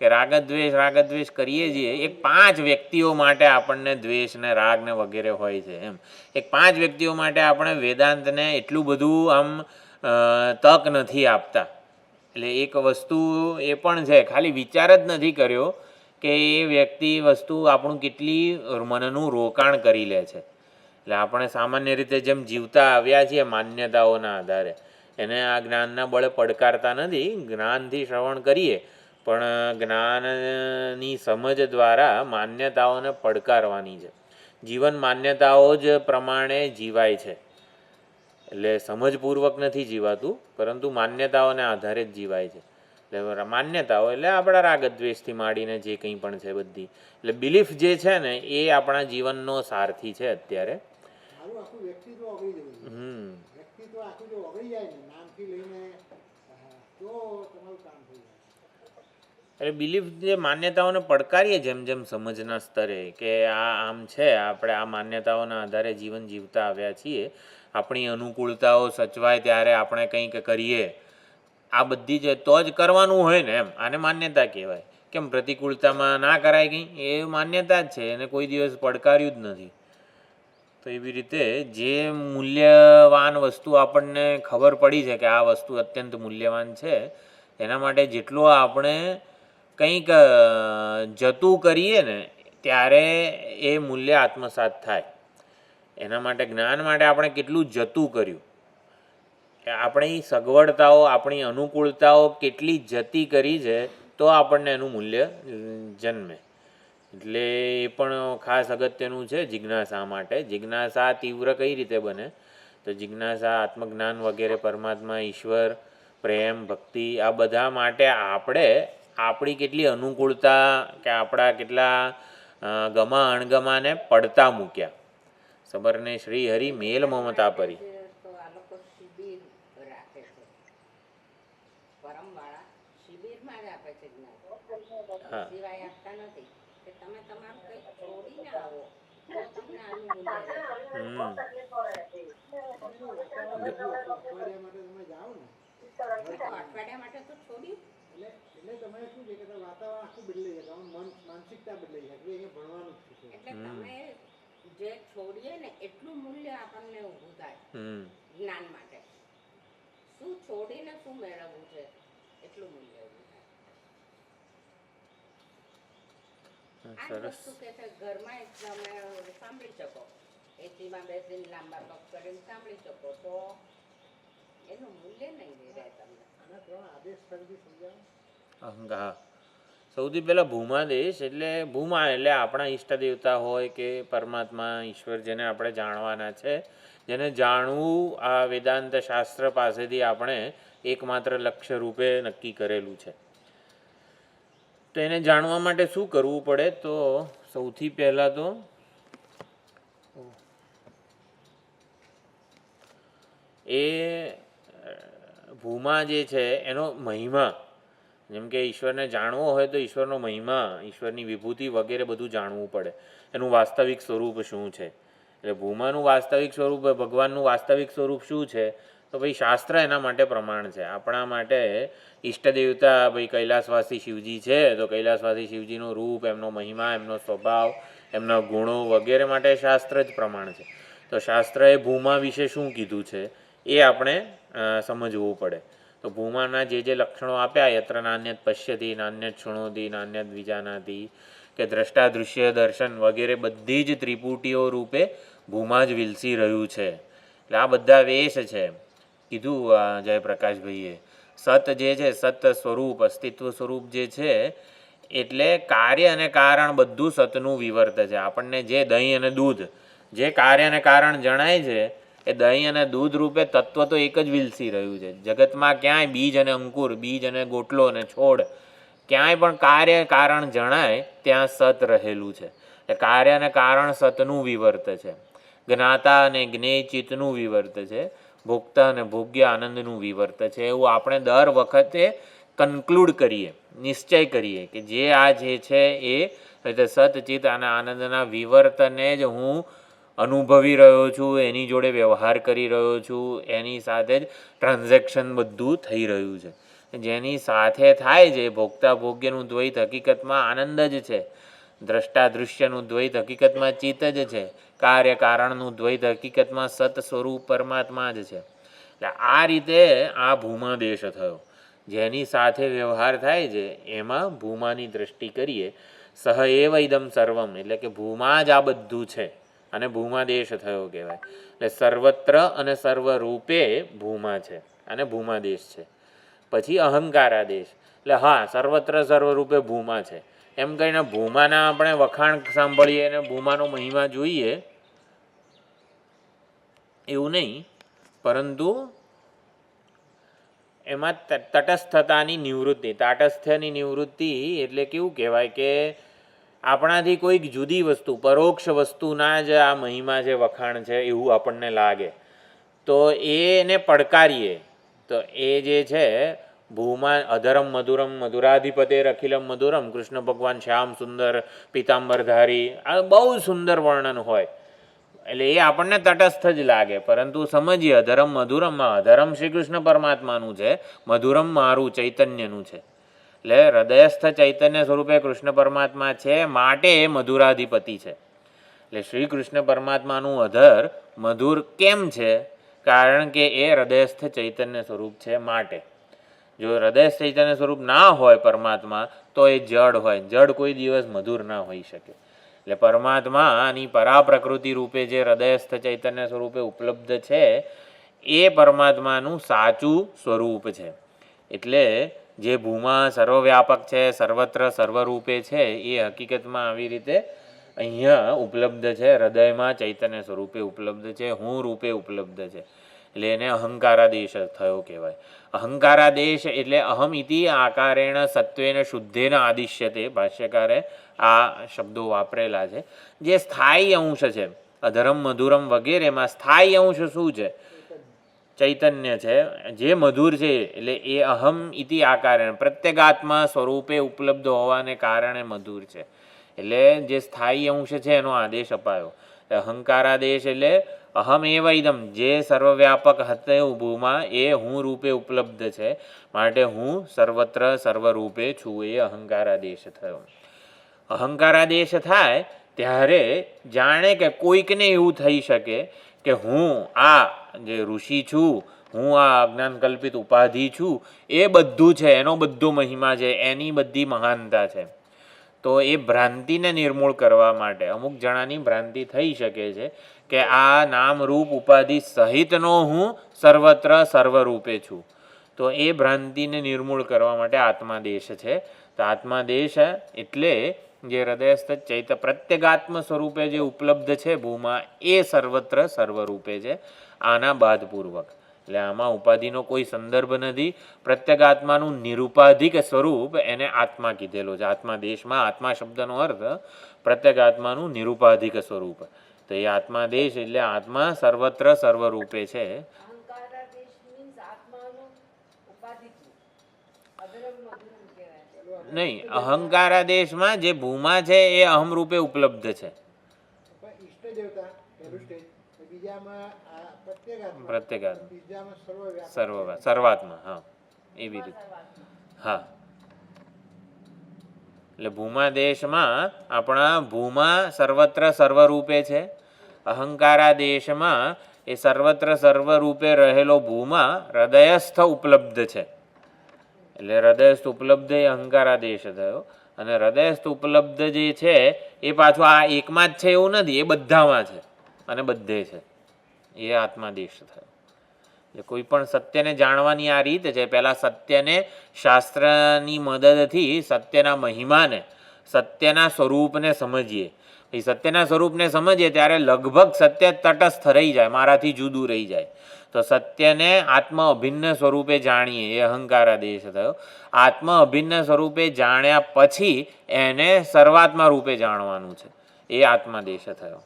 કે રાગદ્વેષ કરીએ છીએ. એક 5 વ્યક્તિઓ માટે આપણને દ્વેષ ને રાગ ને વગેરે હોય છે એમ. એક 5 વ્યક્તિઓ માટે આપણે વેદાંતને એટલું બધું આમ તક નથી આપતા. એટલે એક વસ્તુ એ પણ છે, ખાલી વિચાર જ નથી કર્યો કે એ વ્યક્તિ વસ્તુ આપણું કેટલી મનનું રોકાણ કરી લે છે. એટલે આપણે સામાન્ય રીતે જેમ જીવતા આવ્યા છીએ માન્યતાઓના આધારે, એને આ જ્ઞાનના બળે પડકારતા નથી. જ્ઞાનથી શ્રવણ કરીએ પણ જ્ઞાનની સમજ દ્વારા માન્યતાઓને પડકારવાની છે. જીવન માન્યતાઓ જ પ્રમાણે જીવાય છે. એટલે સમજપૂર્વક નથી જીવાતું, પરંતુ માન્યતાઓને આધારે જ જીવાય છે. એટલે માન્યતાઓ એટલે આપણા રાગદ્વેષથી માંડીને જે કંઈ પણ છે બધી, એટલે બિલીફ જે છે ને એ આપણા જીવનનો સારથી છે અત્યારે. મારું આખું વ્યક્તિત્વ ઓગળી જવું જોઈએ. વ્યક્તિત્વ આખું જો ઓગળી જાય ને નામથી લઈને તો તમારું કામ થઈ જાય. એટલે બિલીફ જે માન્યતાઓને પડકારીએ જેમ જેમ સમજના સ્તરે કે આ આમ છે, આપણે આ માન્યતાઓના આધારે જીવન જીવતા આવ્યા છીએ, આપણી અનુકૂળતાઓ સચવાય ત્યારે આપણે કંઈક કરીએ, આ બધી જ તો જ કરવાનું હોય ને એમ. આને માન્યતા કહેવાય. કેમ પ્રતિકૂળતામાં ના કરાય કંઈ, એ માન્યતા જ છે, એને કોઈ દિવસ પડકાર્યું જ નથી. તો એવી રીતે જે મૂલ્યવાન વસ્તુ આપણને ખબર પડી છે કે આ વસ્તુ અત્યંત મૂલ્યવાન છે, એના માટે જેટલો આપણે કંઈક જતું કરીએ ને ત્યારે એ મૂલ્ય આત્મસાત થાય. એના માટે જ્ઞાન માટે આપણે કેટલું જતું કર્યું, આપણી સગવડતાઓ આપણી અનુકૂળતાઓ કેટલી જતી કરી છે તો આપણને એનું મૂલ્ય જન્મે. એટલે એ પણ ખાસ અગત્યનું છે જિજ્ઞાસા માટે. જિજ્ઞાસા તીવ્ર કઈ રીતે બને? તો જિજ્ઞાસા આત્મજ્ઞાન વગેરે, પરમાત્મા, ઈશ્વર, પ્રેમ, ભક્તિ, આ બધા માટે આપણે આપણી કેટલી અનુકૂળતા કે આપણા કેટલા ગમા અણગમાને પડતા મૂક્યા. સબરને શ્રી હરિ મેલ મમતા પરી. તો આ લોકો શિબિર રાખે છે, પરમવાળા શિબિરમાં જ આપે છે જ્ઞાન, સિવાય આપતા નથી. કે તમે તમારું કંઈક છોડીને આવો તો તમને આનું મૂલ્ય રહે. અઠવાડિયા માટે તમે જાઓ ને અઠવાડિયા માટે તો છોડ્યું. એટલે તમારે શું છે કે વાતાવરણ આખું બદલાઈ જાય, તમારું માનસિકતા બદલાઈ જાય કે અહીંયા ભણવાનું જ છે. એટલે તમે જે છોડીએ ને એટલું મૂલ્ય આપણને ઊભું થાય જ્ઞાન માટે. શું છોડીને શું મેળવવું છે એટલું મૂલ્ય ઊભું થાય. આ જ વસ્તુ કે છે ઘરમાં તમે સાંભળી શકો, એસીમાં બેસીને લાંબા પગ કરીને સાંભળી શકો તો એનું મૂલ્ય નહીં રહે તમને. આના 3 આદેશ ફરીથી સમજાવો. હા, સૌથી પહેલાં ભૂમાદેશ એટલે ભૂમા એટલે આપણા ઈષ્ટ દેવતા હોય કે પરમાત્મા ઈશ્વર, જેને આપણે જાણવાના છે, જેને જાણવું આ વેદાંત શાસ્ત્ર પાસેથી આપણે એકમાત્ર લક્ષ્ય રૂપે નક્કી કરેલું છે. તો એને જાણવા માટે શું કરવું પડે? તો સૌથી પહેલાં તો એ ભૂમા જે છે એનો મહિમા, જેમ કે ઈશ્વરને જાણવો હોય તો ઈશ્વરનો મહિમા, ઈશ્વરની વિભૂતિ વગેરે બધું જાણવું પડે. એનું વાસ્તવિક સ્વરૂપ શું છે? એટલે ભૂમાનું વાસ્તવિક સ્વરૂપ, ભગવાનનું વાસ્તવિક સ્વરૂપ શું છે? તો ભાઈ શાસ્ત્ર એના માટે પ્રમાણ છે. આપણા માટે ઈષ્ટ દેવતા ભાઈ કૈલાસવાસી શિવજી છે, તો કૈલાસવાસી શિવજીનું રૂપ, એમનો મહિમા, એમનો સ્વભાવ, એમના ગુણો વગેરે માટે શાસ્ત્ર જ પ્રમાણ છે. તો શાસ્ત્રએ ભૂમા વિશે શું કીધું છે એ આપણે સમજવું પડે. તો ભૂમાના જે લક્ષણો આપ્યા, યત્ર નાન્યત પશ્યતિ, નાન્યત શૃણોતિ, નાન્યત વિજાનાતિ, કે દ્રષ્ટા, દૃશ્ય, દર્શન વગેરે બધી જ ત્રિપુટીઓ રૂપે ભૂમા જ વિલસી રહ્યું છે. એટલે આ બધા વેશ છે. કીધું જયપ્રકાશભાઈએ, સત જે છે, સત સ્વરૂપ, અસ્તિત્વ સ્વરૂપ જે છે, એટલે કાર્ય અને કારણ બધું સતનું વિવર્ત છે. આપણને જે દહીં અને દૂધ જે કાર્ય અને કારણ જણાય છે, એ દહીં અને દૂધ રૂપે તત્વ તો એક જ વિલસી રહ્યું છે. જગતમાં ક્યાંય બીજ અને અંકુર, બીજ અને ગોટલો અને છોડ ક્યાંય પણ કાર્ય કારણ જણાય ત્યાં સત રહેલું છે. એટલે કાર્ય અને કારણ સતનું વિવર્ત છે. જ્ઞાતા અને જ્ઞેય ચિત્તનું વિવર્ત છે. ભોગતા અને ભોગ્ય આનંદનું વિવર્ત છે. એવું આપણે દર વખતે કન્ક્લુડ કરીએ, નિશ્ચય કરીએ કે જે આ જે છે એ એટલે સતચિત અને આનંદના વિવર્તને જ હું અનુભવી રહ્યો છું, એની જોડે વ્યવહાર કરી રહ્યો છું, એની સાથે જ ટ્રાન્ઝેક્શન બધું થઈ રહ્યું છે. જેની સાથે થાય છે ભોગતા ભોગ્યનું દ્વૈત હકીકતમાં આનંદ જ છે. દ્રષ્ટા દૃશ્યનું દ્વૈત હકીકતમાં ચિત્ત જ છે. કાર્ય કારણનું દ્વૈત હકીકતમાં સત સ્વરૂપ પરમાત્મા જ છે. એટલે આ રીતે આ ભૂમાદેશ થયો. જેની સાથે વ્યવહાર થાય છે એમાં ભૂમાની દ્રષ્ટિ કરીએ. સહ એવ ઇદમ સર્વમ એટલે કે ભૂમા જ આ બધું છે અને ભૂમાદેશ થયો કહેવાય. એટલે સર્વત્ર અને સર્વરૂપે ભૂમા છે અને ભૂમાદેશ છે. પછી અહંકારાદેશ એટલે હા સર્વત્ર સર્વરૂપે ભૂમા છે એમ કહીને ભૂમાના આપણે વખાણ સાંભળીએ અને ભૂમાનો મહિમા જોઈએ એવું નહીં, પરંતુ એમાં તટસ્થતાની નિવૃત્તિ, તાટસ્થ્યની નિવૃત્તિ એટલે કેવું કહેવાય કે આપણાથી કોઈક જુદી વસ્તુ પરોક્ષ વસ્તુના જ આ મહિમા છે વખાણ છે એવું આપણને લાગે તો એને પડકારીએ તો એ જે છે ભૂમા અધરમ મધુરમ મધુરાધિપતે અખિલમ મધુરમ કૃષ્ણ ભગવાન શ્યામ સુંદર પિતાંબરધારી આ બહુ સુંદર વર્ણન હોય એટલે એ આપણને તટસ્થ જ લાગે. પરંતુ સમજીએ અધરમ મધુરમમાં અધરમ શ્રી કૃષ્ણ પરમાત્માનું છે, મધુરમ મારું ચૈતન્યનું છે. એટલે હૃદયસ્થ ચૈતન્ય સ્વરૂપે કૃષ્ણ પરમાત્મા છે માટે એ મધુરાધિપતિ છે. એટલે શ્રી કૃષ્ણ પરમાત્માનું અધર મધુર કેમ છે? કારણ કે એ હૃદયસ્થ ચૈતન્ય સ્વરૂપ છે માટે. જો હૃદયસ્થ ચૈતન્ય સ્વરૂપ ના હોય પરમાત્મા તો એ જડ હોય. જડ કોઈ દિવસ મધુર ના હોઈ શકે. એટલે પરમાત્માની પરાપ્રકૃતિ રૂપે જે હૃદયસ્થ ચૈતન્ય સ્વરૂપે ઉપલબ્ધ છે એ પરમાત્માનું સાચું સ્વરૂપ છે. એટલે જે ભૂમા સર્વવ્યાપક છે, સર્વત્ર સર્વરૂપે છે એ હકીકતમાં આવી રીતે અહીંયા ઉપલબ્ધ છે, હૃદયમાં ચૈતન્ય સ્વરૂપે ઉપલબ્ધ છે, હું રૂપે ઉપલબ્ધ છે. એટલે એને અહંકારાદેશ થયો કહેવાય. અહંકારાદેશ એટલે અહમ ઇતિ આકારેણ સત્વેન શુદ્ધેન આદિશ્યતે. ભાષ્યકારે આ શબ્દો વાપરેલા છે. જે સ્થાયી અંશ છે અધરમ મધુરમ વગેરેમાં સ્થાયી અંશ શું છે? ચૈતન્ય છે જે મધુર છે. એટલે એ અહમ ઇતિ આકારેણ પ્રત્યેગાત્મા સ્વરૂપે ઉપલબ્ધ હોવાને કારણે મધુર છે. એટલે જે સ્થાયી અંશ છે એનો આદેશ અપાયો. અહંકારાદેશ એટલે અહમ એવ ઇદમ જે સર્વવ્યાપક હતું ભૂમા એ હું રૂપે ઉપલબ્ધ છે માટે હું સર્વત્ર સર્વરૂપે છું. એ અહંકારાદેશ થયો. અહંકારાદેશ થાય ત્યારે જાણે કે કોઈકને એવું થઈ શકે કે હું આ જે ઋષિ છું, હું આ અજ્ઞાન કલ્પિત ઉપાધિ છું, એ બધું છે, એનો બધો મહિમા છે, એની બધી મહાનતા છે. તો એ ભ્રાંતિને નિર્મૂળ કરવા માટે અમુક જણાની ભ્રાંતિ થઈ શકે છે કે આ નામ રૂપ ઉપાધિ સહિતનો હું સર્વત્ર સર્વરૂપે છું. તો એ ભ્રાંતિને નિર્મૂળ કરવા માટે આત્માદેશ છે. તો આત્માદેશ એટલે જે હૃદયસ્થ ચૈત પ્રત્યેગાત્મ સ્વરૂપે જે ઉપલબ્ધ છે ભૂમા એ સર્વત્ર સર્વરૂપે છે આના બાદપૂર્વક. એટલે આમાં ઉપાધિનો કોઈ સંદર્ભ નથી. પ્રત્યેગાત્માનું નિરુપાધિક સ્વરૂપ એને આત્મા કીધેલો છે. આત્માદેશમાં આત્મા શબ્દનો અર્થ પ્રત્યેગાત્માનું નિરુપાધિક સ્વરૂપ. તો એ આત્માદેશ એટલે આત્મા સર્વત્ર સર્વરૂપે છે. અહંકારાદેશ means આત્માનું ઉપાધિકનું. અધરમ મધુરમ કહેવાય. નહીં, અહંકારાદેશમાં જે ભૂમા છે એ અહમ રૂપે ઉપલબ્ધ છે. પણ ઈષ્ટ દેવતા પહેલું સ્ટેજ, બીજામાં આ પ્રત્યેગાત્મા, પ્રત્યેગાત્મા, ત્રીજામાં સર્વવ્યાપક. સર્વાત્મા. હા એવી રીતે. હા એટલે ભૂમાદેશમાં આપણા ભૂમા સર્વત્ર સર્વરૂપે છે. અહંકારાદેશમાં એ સર્વત્ર સર્વરૂપે રહેલો ભૂમા હૃદયસ્થ ઉપલબ્ધ છે. એટલે હૃદયસ્થ ઉપલબ્ધ એ અહંકારાદેશ થયો. અને હૃદયસ્થ ઉપલબ્ધ જે છે એ પાછું આ એકમાં જ છે એવું નથી, એ બધામાં છે અને બધે છે. એ આત્માદેશ થયો. એટલે કોઈ પણ સત્યને જાણવાની આ રીત છે. પહેલાં સત્યને શાસ્ત્રની મદદથી સત્યના મહિમાને, સત્યના સ્વરૂપને સમજીએ. એ સત્યના સ્વરૂપને સમજીએ ત્યારે લગભગ સત્ય તટસ્થ રહી જાય, મારાથી જુદું રહી જાય. તો સત્યને આત્મ અભિન્ન સ્વરૂપે જાણીએ એ અહંકાર આદેશ થયો. આત્મ અભિન્ન સ્વરૂપે જાણ્યા પછી એને સર્વાત્મા રૂપે જાણવાનું છે, એ આત્માદેશ થયો.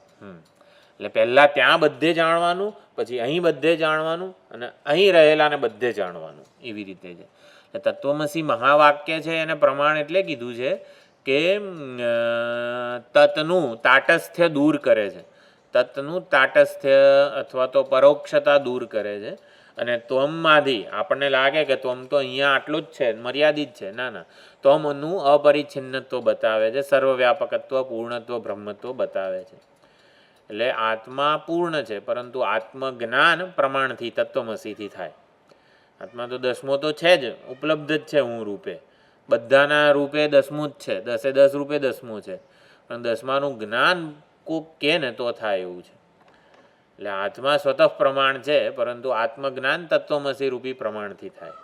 એટલે પહેલાં ત્યાં બધે જાણવાનું, પછી અહીં બધે જાણવાનું, અને અહીં રહેલાને બધે જાણવાનું, એવી રીતે છે. એટલે તત્વમસી મહાવાક્ય છે એને પ્રમાણ એટલે કીધું છે કે તત્નું તાટસ્થ્ય દૂર કરે છે, તત્નું તાટસ્થ્ય અથવા તો પરોક્ષતા દૂર કરે છે. અને ત્વમમાંથી આપણને લાગે કે ત્વમ તો અહીંયા આટલું જ છે, મર્યાદિત છે, ના ના, ત્વમનું અપરિચ્છિન્નત્વ બતાવે છે, સર્વવ્યાપકત્વ, પૂર્ણત્વ, બ્રહ્મત્વ બતાવે છે. એટલે આત્મા પૂર્ણ છે, પરંતુ આત્મજ્ઞાન પ્રમાણથી તત્વમસીથી થાય. આત્મા તો દસમો તો છે જ, ઉપલબ્ધ જ છે હું રૂપે, બધાના રૂપે દસમું જ છે, 10 રૂપે દસમું છે, પણ દસમાનું જ્ઞાન કોક કે ને તો થાય એવું છે. એટલે આત્મા સ્વતઃ પ્રમાણ છે, પરંતુ આત્મજ્ઞાન તત્વમસી રૂપી પ્રમાણથી થાય,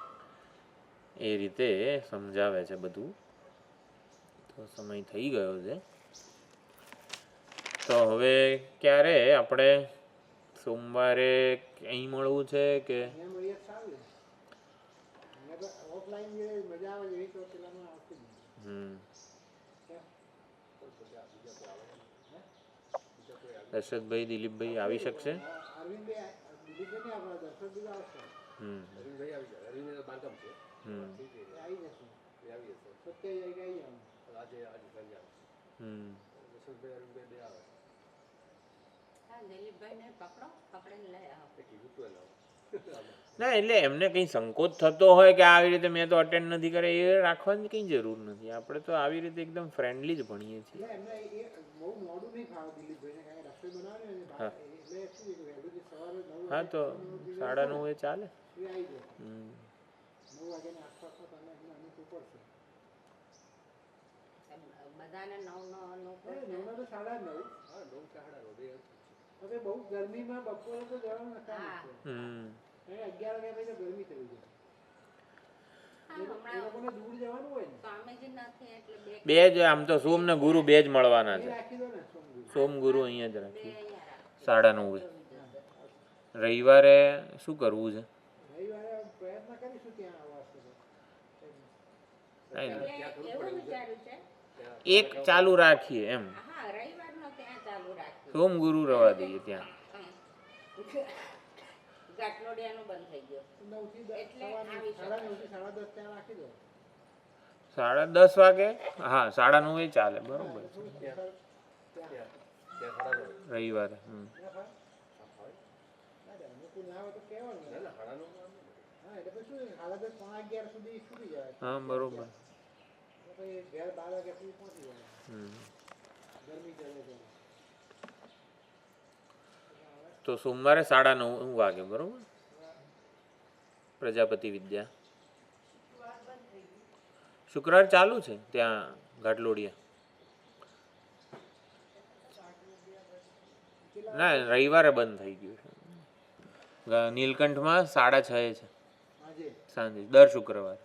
એ રીતે સમજાવે છે બધું. તો સમય થઈ ગયો છે, તો હવે ક્યારે આપણે સોમવારે અહીં મળવું છે કે દશરથભાઈ, દિલીપભાઈ આવી શકશે? દિલીપભાઈને પકડો, પકડીને લઈ આવો. ના, એટલે એમને કંઈ સંકોચ થતો હોય કે આવી રીતે મેં તો અટેન્ડ નથી કરે, એ રાખવાની કંઈ જરૂર નથી. આપણે તો આવી રીતે એકદમ ફ્રેન્ડલી જ ભણીએ છીએ. હા, તો 9:30 ચાલે. બધાને 9 બહુ ગરમીમાં બપોરે તો જવાનું નથી. 11 વાગ્યા પછી તો ગરમી થઈ જાય. લોકોને દૂર જવાનું હોય ને, સ્વામીજી નથી એટલે બે જ, આમ તો સોમ ને ગુરુ બે જ મળવાના છે. રાખી દો ને સોમ ગુરુ અહીંયા જ રાખીએ 9:30. રવિવારે શું કરવું છે? રવિવારે પ્રયત્ન કરીશું ત્યાં આવવા. એવું વિચાર્યું છે. એક ચાલુ રાખીએ એમ, હા, રવિવારનો ત્યાં ચાલુ રાખીએ. સોમ ગુરુ રવા દઈએ ત્યાં. ગાંઠલોડિયાનું બંધ થઈ ગયું. 9 થી 10, 9:30 ત્યાં રાખી દો. 10:30 વાગે? હા, 9:30 ચાલે, બરોબર છે. રવિવારે હા, બરોબર. તો સોમવારે 9:30 વાગે, બરોબર. પ્રજાપતિ વિદ્યા. શુક્રવાર ચાલુ છે ત્યાં ઘાટલોડિયા? ના, રવિવારે બંધ થઈ ગયું છે. નીલકંઠમાં 6:30 છે સાંજે, દર શુક્રવાર.